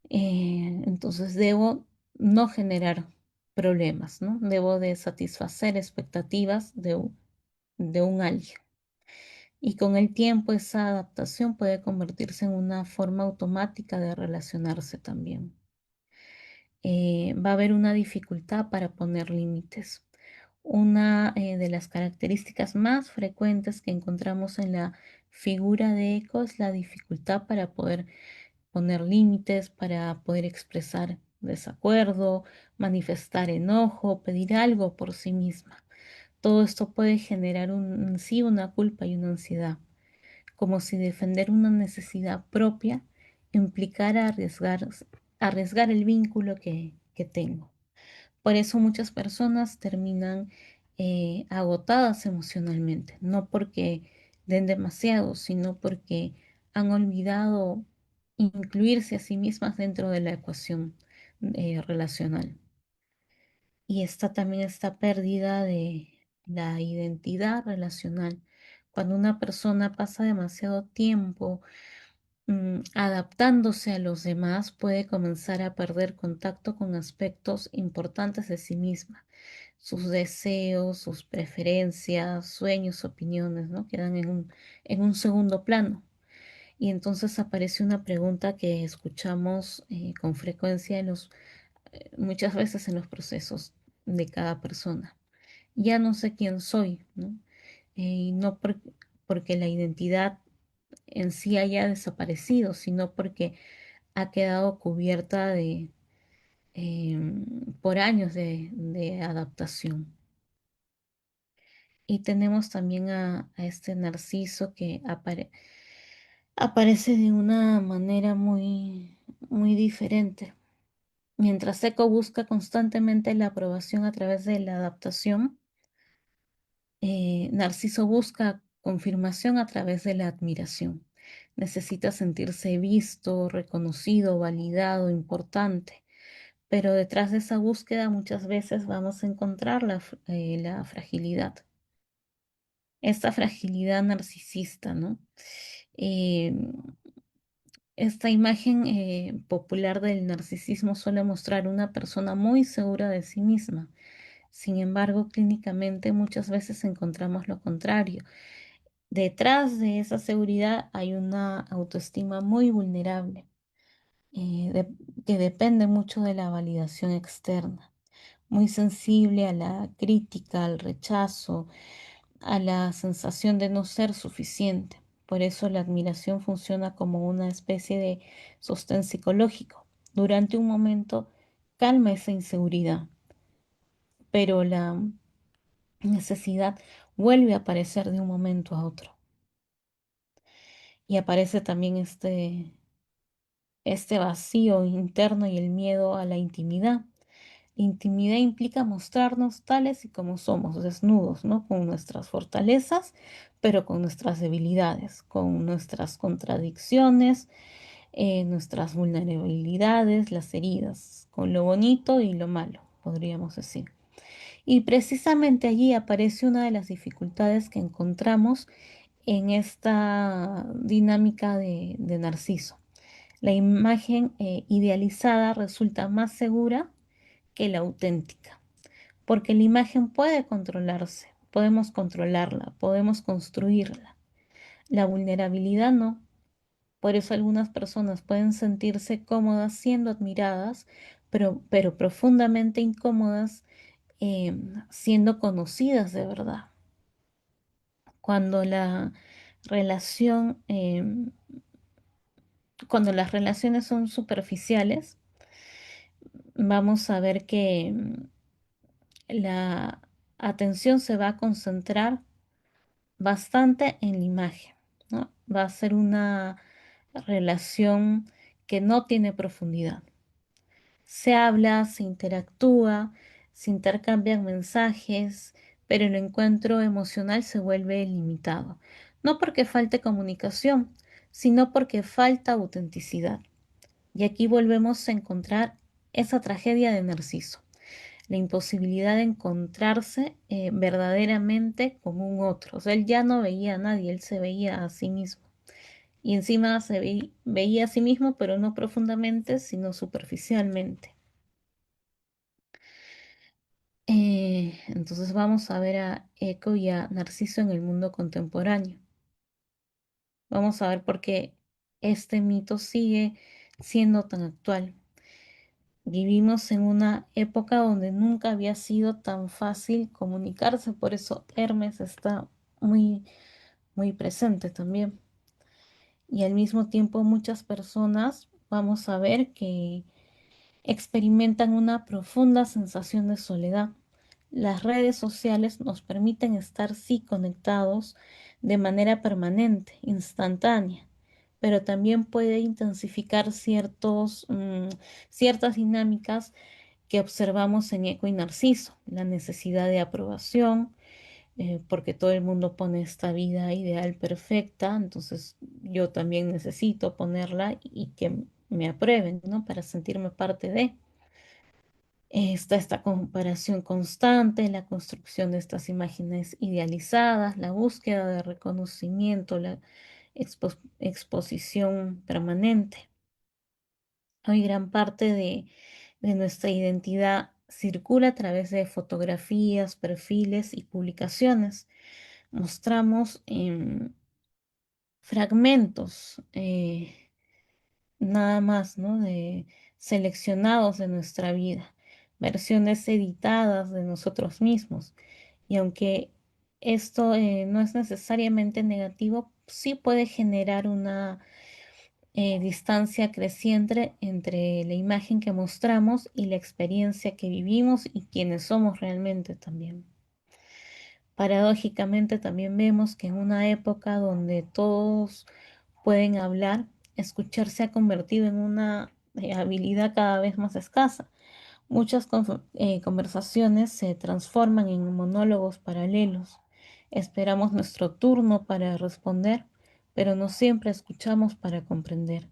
Entonces debo no generar problemas, ¿no? Debo de satisfacer expectativas de un alguien. Y con el tiempo esa adaptación puede convertirse en una forma automática de relacionarse también. Va a haber una dificultad para poner límites. Una de las características más frecuentes que encontramos en la figura de Eco es la dificultad para poder poner límites, para poder expresar desacuerdo, manifestar enojo, pedir algo por sí misma. Todo esto puede generar en sí una culpa y una ansiedad, como si defender una necesidad propia implicara arriesgar el vínculo que tengo. Por eso muchas personas terminan agotadas emocionalmente, no porque den demasiado, sino porque han olvidado incluirse a sí mismas dentro de la ecuación, relacional. Y esta también está pérdida de la identidad relacional. Cuando una persona pasa demasiado tiempo adaptándose a los demás, puede comenzar a perder contacto con aspectos importantes de sí misma. Sus deseos, sus preferencias, sueños, opiniones, ¿no? Quedan en un segundo plano. Y entonces aparece una pregunta que escuchamos con frecuencia muchas veces en los procesos de cada persona. Ya no sé quién soy, ¿no? Y no porque la identidad en sí haya desaparecido, sino porque ha quedado cubierta por años de adaptación. Y tenemos también a este narciso que aparece de una manera muy diferente. Mientras Eco busca constantemente la aprobación a través de la adaptación, Narciso busca confirmación a través de la admiración. Necesita sentirse visto, reconocido, validado, importante. Pero detrás de esa búsqueda muchas veces vamos a encontrar la fragilidad. Esta fragilidad narcisista, ¿no? Eh, esta imagen popular del narcisismo suele mostrar una persona muy segura de sí misma. Sin embargo, clínicamente muchas veces encontramos lo contrario. Detrás de esa seguridad hay una autoestima muy vulnerable, que depende mucho de la validación externa, muy sensible a la crítica, al rechazo, a la sensación de no ser suficiente. Por eso la admiración funciona como una especie de sostén psicológico. Durante un momento calma esa inseguridad, pero la necesidad vuelve a aparecer de un momento a otro. Y aparece también este vacío interno y el miedo a la intimidad. Intimidad implica mostrarnos tales y como somos, desnudos, ¿no? Con nuestras fortalezas, pero con nuestras debilidades, con nuestras contradicciones, nuestras vulnerabilidades, las heridas, con lo bonito y lo malo, podríamos decir. Y precisamente allí aparece una de las dificultades que encontramos en esta dinámica de Narciso. La imagen idealizada resulta más segura que la auténtica, porque la imagen puede controlarse, podemos controlarla, podemos construirla. La vulnerabilidad no. Por eso algunas personas pueden sentirse cómodas siendo admiradas, pero profundamente incómodas siendo conocidas de verdad. Cuando la relación, cuando las relaciones son superficiales, vamos a ver que la atención se va a concentrar bastante en la imagen, ¿no? Va a ser una relación que no tiene profundidad. Se habla, se interactúa, se intercambian mensajes, pero el encuentro emocional se vuelve limitado. No porque falte comunicación, sino porque falta autenticidad. Y aquí volvemos a encontrar esa tragedia de Narciso, la imposibilidad de encontrarse verdaderamente con un otro. O sea, él ya no veía a nadie, él se veía a sí mismo. Y encima veía a sí mismo, pero no profundamente, sino superficialmente. Entonces vamos a ver a Eco y a Narciso en el mundo contemporáneo. Vamos a ver por qué este mito sigue siendo tan actual. Vivimos en una época donde nunca había sido tan fácil comunicarse, por eso Hermes está muy, muy presente también. Y al mismo tiempo muchas personas vamos a ver que experimentan una profunda sensación de soledad. Las redes sociales nos permiten estar sí conectados de manera permanente, instantánea, pero también puede intensificar ciertas dinámicas que observamos en Eco y Narciso, la necesidad de aprobación, porque todo el mundo pone esta vida ideal perfecta, entonces yo también necesito ponerla y que me aprueben, ¿no? Para sentirme parte de. Está esta comparación constante, la construcción de estas imágenes idealizadas, la búsqueda de reconocimiento, la exposición permanente. Hoy gran parte de nuestra identidad circula a través de fotografías, perfiles y publicaciones. Mostramos fragmentos, nada más, ¿no? Seleccionados de nuestra vida, versiones editadas de nosotros mismos. Y aunque esto no es necesariamente negativo, sí puede generar una distancia creciente entre la imagen que mostramos y la experiencia que vivimos y quienes somos realmente también. Paradójicamente también vemos que en una época donde todos pueden hablar, escuchar se ha convertido en una habilidad cada vez más escasa. Muchas conversaciones se transforman en monólogos paralelos. Esperamos nuestro turno para responder, pero no siempre escuchamos para comprender.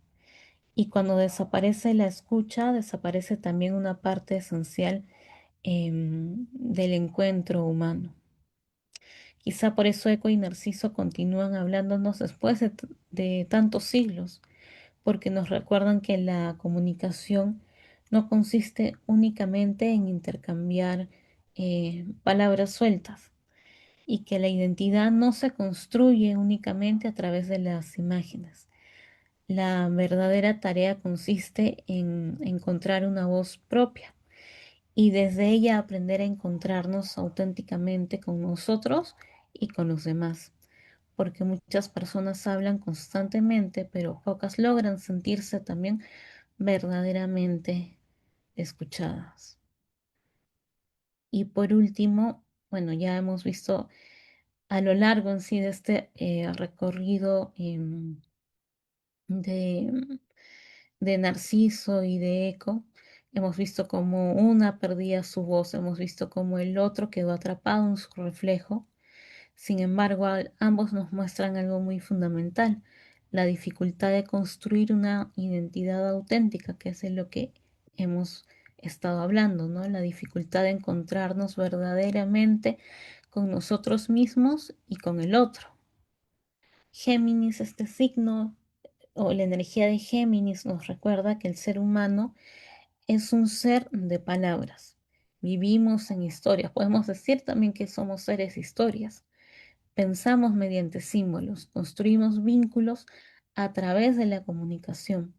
Y cuando desaparece la escucha, desaparece también una parte esencial del encuentro humano. Quizá por eso Eco y Narciso continúan hablándonos después de tantos siglos, porque nos recuerdan que la comunicación no consiste únicamente en intercambiar palabras sueltas y que la identidad no se construye únicamente a través de las imágenes. La verdadera tarea consiste en encontrar una voz propia y desde ella aprender a encontrarnos auténticamente con nosotros y con los demás, porque muchas personas hablan constantemente, pero pocas logran sentirse también verdaderamente escuchadas. Y por último, bueno, ya hemos visto a lo largo en sí de este recorrido de, de Narciso y de Eco, hemos visto cómo una perdía su voz, hemos visto cómo el otro quedó atrapado en su reflejo. Sin embargo, ambos nos muestran algo muy fundamental, la dificultad de construir una identidad auténtica, que es de lo que hemos estado hablando, ¿no? La dificultad de encontrarnos verdaderamente con nosotros mismos y con el otro. Géminis, este signo o la energía de Géminis nos recuerda que el ser humano es un ser de palabras. Vivimos en historias. Podemos decir también que somos seres historias. Pensamos mediante símbolos, construimos vínculos a través de la comunicación,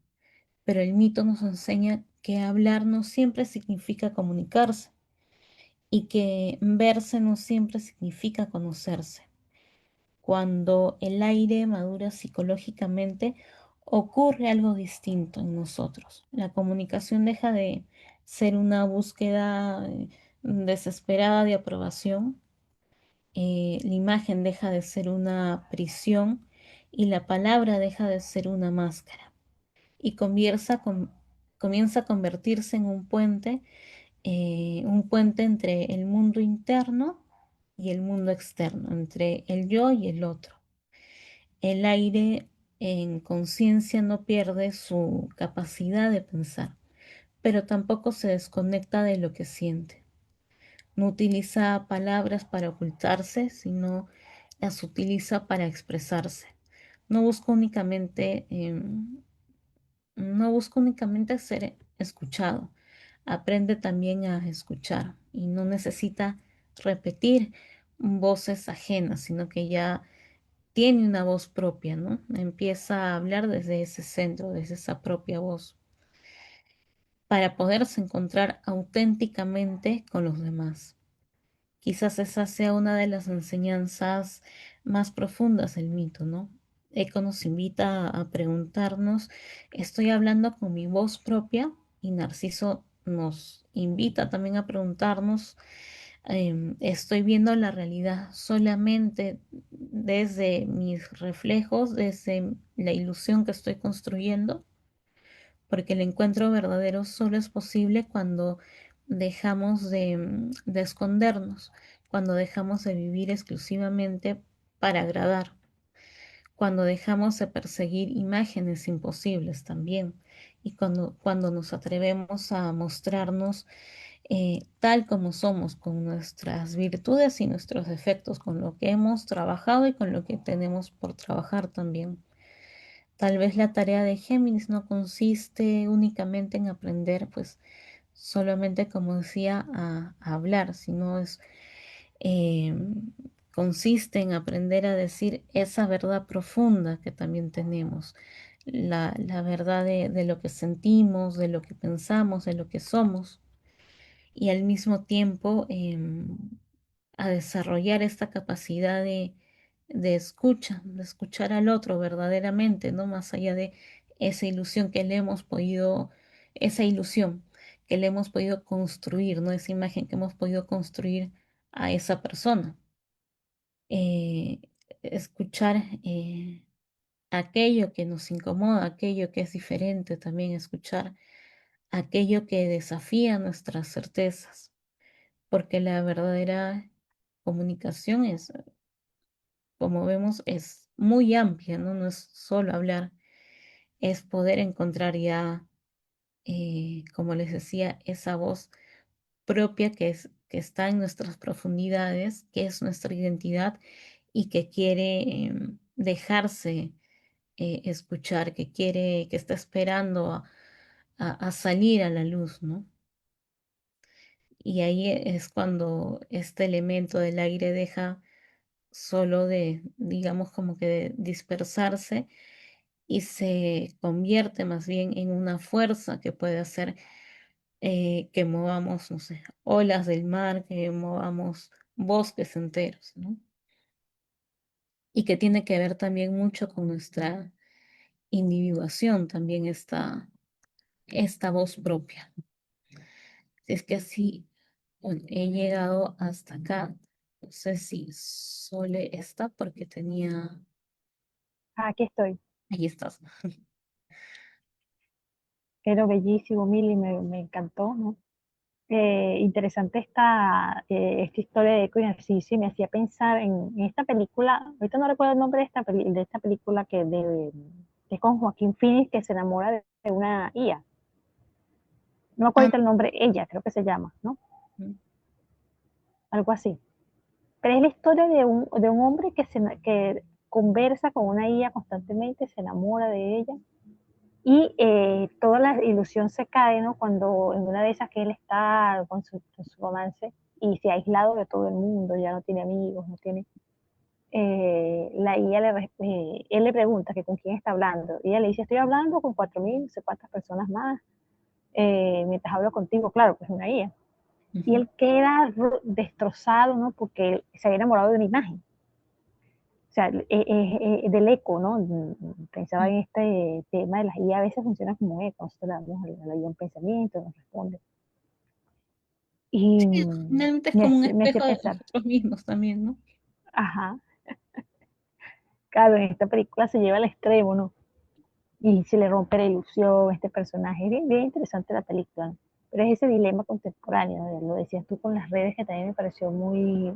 pero el mito nos enseña que hablar no siempre significa comunicarse y que verse no siempre significa conocerse. Cuando el aire madura psicológicamente, ocurre algo distinto en nosotros. La comunicación deja de ser una búsqueda desesperada de aprobación, la imagen deja de ser una prisión y la palabra deja de ser una máscara y comienza a convertirse en un puente entre el mundo interno y el mundo externo, entre el yo y el otro. El aire en conciencia no pierde su capacidad de pensar, pero tampoco se desconecta de lo que siente. No utiliza palabras para ocultarse, sino las utiliza para expresarse. No busca únicamente, no busca únicamente ser escuchado, aprende también a escuchar y no necesita repetir voces ajenas, sino que ya tiene una voz propia, ¿no? Empieza a hablar desde ese centro, desde esa propia voz, para poderse encontrar auténticamente con los demás. Quizás esa sea una de las enseñanzas más profundas del mito, ¿no? Eco nos invita a preguntarnos, ¿estoy hablando con mi voz propia? Y Narciso nos invita también a preguntarnos, ¿estoy viendo la realidad solamente desde mis reflejos, desde la ilusión que estoy construyendo? Porque el encuentro verdadero solo es posible cuando dejamos de escondernos, cuando dejamos de vivir exclusivamente para agradar, cuando dejamos de perseguir imágenes imposibles también y cuando nos atrevemos a mostrarnos tal como somos, con nuestras virtudes y nuestros defectos, con lo que hemos trabajado y con lo que tenemos por trabajar también. Tal vez la tarea de Géminis no consiste únicamente en aprender, pues solamente, como decía, a hablar, sino eh, consiste en aprender a decir esa verdad profunda que también tenemos, la verdad de lo que sentimos, de lo que pensamos, de lo que somos, y al mismo tiempo a desarrollar esta capacidad de escuchar al otro verdaderamente, ¿no? Más allá de esa ilusión que le hemos podido, esa ilusión que le hemos podido construir, ¿no? Esa imagen que hemos podido construir a esa persona. Eh, escuchar aquello que nos incomoda, aquello que es diferente, también escuchar aquello que desafía nuestras certezas, porque la verdadera comunicación es, como vemos, es muy amplia, ¿no? No es solo hablar, es poder encontrar ya, como les decía, esa voz propia que está en nuestras profundidades, que es nuestra identidad y que quiere dejarse escuchar, que está esperando a salir a la luz, ¿no? Y ahí es cuando este elemento del aire deja solo de, digamos, como que de dispersarse y se convierte más bien en una fuerza que puede hacer que movamos, no sé, olas del mar, que movamos bosques enteros, ¿no? Y que tiene que ver también mucho con nuestra individuación, también esta voz propia. Es que así, bueno, he llegado hasta acá. No sé si Sole está porque tenía... Aquí estoy. Ahí estás. Pero bellísimo, Mili, me encantó, ¿no? Interesante esta historia de Eco y Narciso y me hacía pensar en esta película, ahorita no recuerdo el nombre de de esta película que es con Joaquín Phoenix que se enamora de una IA. No me acuerdo Ah, ahorita el nombre, ella creo que se llama, ¿no? mm, Algo así. Pero es la historia de un hombre que conversa con una IA constantemente, se enamora de ella y toda la ilusión se cae, ¿no? Cuando en una de esas que él está con su romance y se ha aislado de todo el mundo, ya no tiene amigos, no tiene... la IA él le pregunta que con quién está hablando y ella le dice, estoy hablando con 4.000, no sé cuántas personas más, mientras hablo contigo, claro, pues es una IA. Y ujú, él queda destrozado, ¿no? Porque él se había enamorado de una imagen. O sea, del eco, ¿no? Pensaba mm. en este tema de las IA, a veces funciona como eco, nosotros le damos a la IA un pensamiento, nos responde. Y Sí, finalmente es como un me hacía espejo de pensar, nosotros mismos también, ¿no? ajá, claro, en esta película se lleva al extremo, ¿no? Y se le rompe la ilusión a este personaje. Es bien, bien interesante la película, ¿no? Pero es ese dilema contemporáneo, ¿no? Lo decías tú con las redes, que también me pareció muy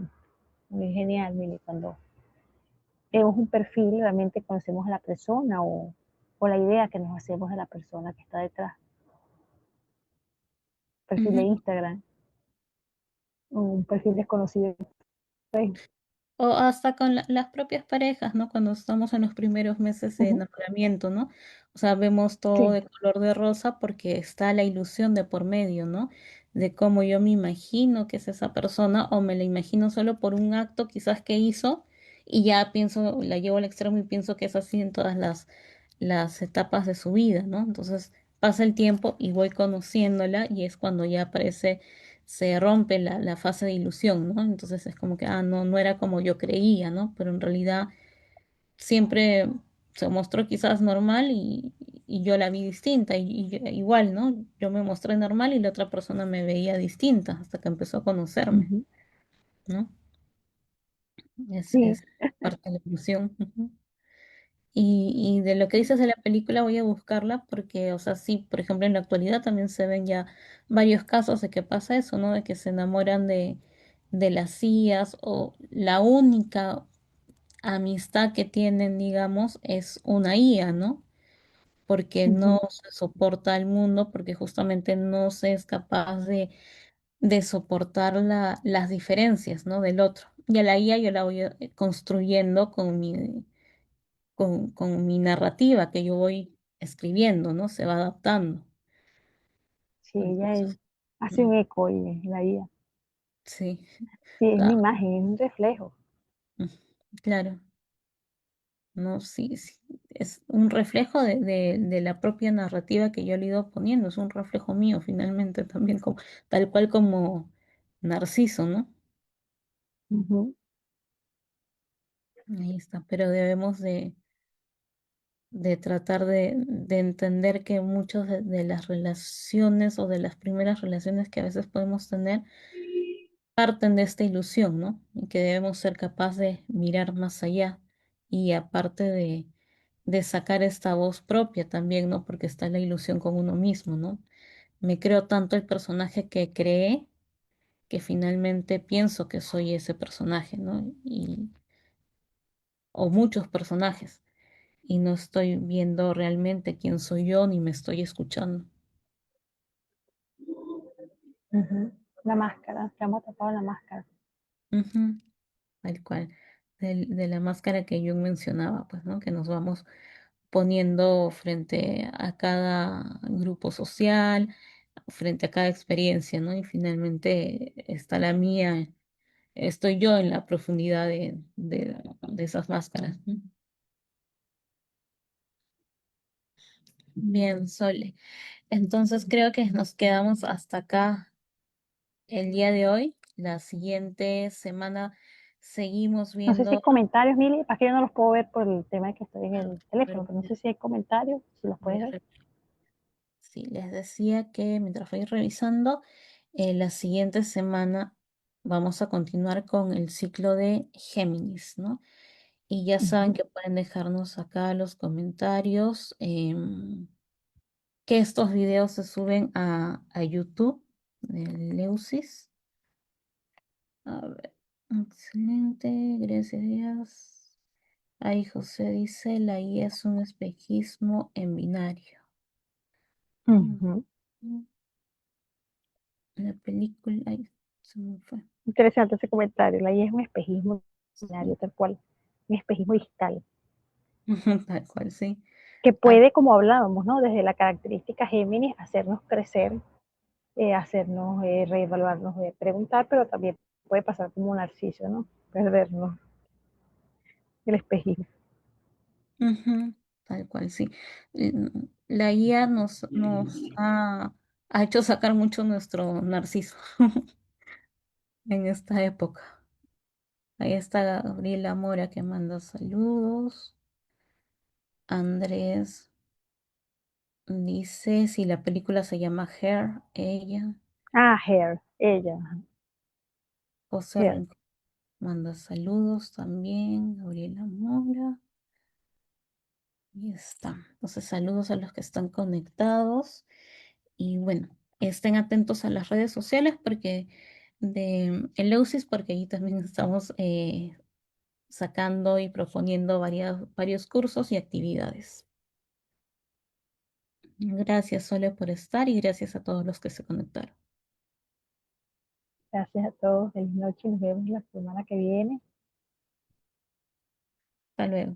genial, Mili, cuando vemos un perfil, realmente conocemos a la persona o la idea que nos hacemos de la persona que está detrás. Perfil de Ujú. Instagram, un perfil desconocido de Facebook. O hasta con las propias parejas, ¿no? Cuando estamos en los primeros meses Uh de -huh. enamoramiento, ¿no? O sea, vemos todo Sí. de color de rosa porque está la ilusión de por medio, ¿no? De cómo yo me imagino que es esa persona o me la imagino solo por un acto quizás que hizo y ya pienso, la llevo al extremo y pienso que es así en todas las etapas de su vida, ¿no? Entonces pasa el tiempo y voy conociéndola y es cuando ya aparece, se rompe la fase de ilusión, ¿no? Entonces es como que, ah, no, no era como yo creía, ¿no? Pero en realidad siempre se mostró quizás normal y yo la vi distinta, igual, ¿no? Yo me mostré normal y la otra persona me veía distinta hasta que empezó a Uh conocerme, -huh. ¿no? Sí. Es parte de la ilusión. Ujú. Y de lo que dices de la película voy a buscarla porque, o sea, sí, por ejemplo, en la actualidad también se ven ya varios casos de que pasa eso, ¿no? De que se enamoran de las IAs o la única amistad que tienen, digamos, es una IA, ¿no? porque no Ujú. se soporta al mundo, porque justamente no se es capaz de soportar las diferencias, ¿no? Del otro. Y a la IA yo la voy construyendo con mi narrativa que yo voy escribiendo, ¿no? Se va adaptando. Sí, Entonces, hace mm, un eco y la vida. sí, Sí, es una ah, imagen, es un reflejo. mm, claro, no, sí, sí. Es un reflejo de la propia narrativa que yo le he ido poniendo, es un reflejo mío finalmente también, como, tal cual como Narciso, ¿no? Ujú, Ahí está, pero debemos de tratar de entender que muchas de las relaciones o de las primeras relaciones que a veces podemos tener parten de esta ilusión, ¿no? Y que debemos ser capaces de mirar más allá y aparte de sacar esta voz propia también, ¿no? Porque está la ilusión con uno mismo, ¿no? Me creo tanto el personaje que creé que finalmente pienso que soy ese personaje, ¿no? O muchos personajes y no estoy viendo realmente quién soy yo ni me estoy escuchando. ujú. La máscara, estamos tapados en la máscara. Ujú, tal cual. De la máscara que yo mencionaba, pues, ¿no? Que nos vamos poniendo frente a cada grupo social, frente a cada experiencia, ¿no? Y finalmente está la mía, estoy yo en la profundidad de esas máscaras, ¿no? Bien, Sole. Entonces creo que nos quedamos hasta acá el día de hoy. La siguiente semana seguimos No sé si hay viendo. comentarios, Mili, para que yo no los puedo ver por el tema de que estoy en A el teléfono, ver, pero no sé si hay comentarios, si los puedes ver. sí, les decía que mientras voy revisando, la siguiente semana vamos a continuar con el ciclo de Géminis, ¿no? Y ya saben Ujú, que pueden dejarnos acá los comentarios, que estos videos se suben a YouTube de Leusis. A ver, excelente, gracias. Ahí José dice, la I es un espejismo en binario. Mm, ujú. mm, La película, ay, se me fue. Interesante ese comentario. La I es un espejismo Sí. binario, tal cual, un espejismo distal, Tal cual, sí. que Ah, puede, como hablábamos, ¿no? Desde la característica Géminis, hacernos crecer, hacernos reevaluarnos, preguntar, pero también puede pasar como un narciso, ¿no? Perdernos el espejismo. ujú, tal cual, sí. La IA nos ha hecho sacar mucho nuestro narciso en esta época. Ahí está Gabriela Mora que manda saludos. Andrés dice si la película se llama Her, ella. Ah, Hair, ella, José Hair. Rincón manda saludos también. Gabriela Mora. Ahí está. Entonces, saludos a los que están conectados. Y bueno, estén atentos a las redes sociales porque de Eleusis, porque ahí también estamos sacando y proponiendo varios cursos y actividades. Gracias, Sole, por estar y gracias a todos los que se conectaron. Gracias a todos. Feliz noche. Nos vemos la semana que viene. Hasta luego.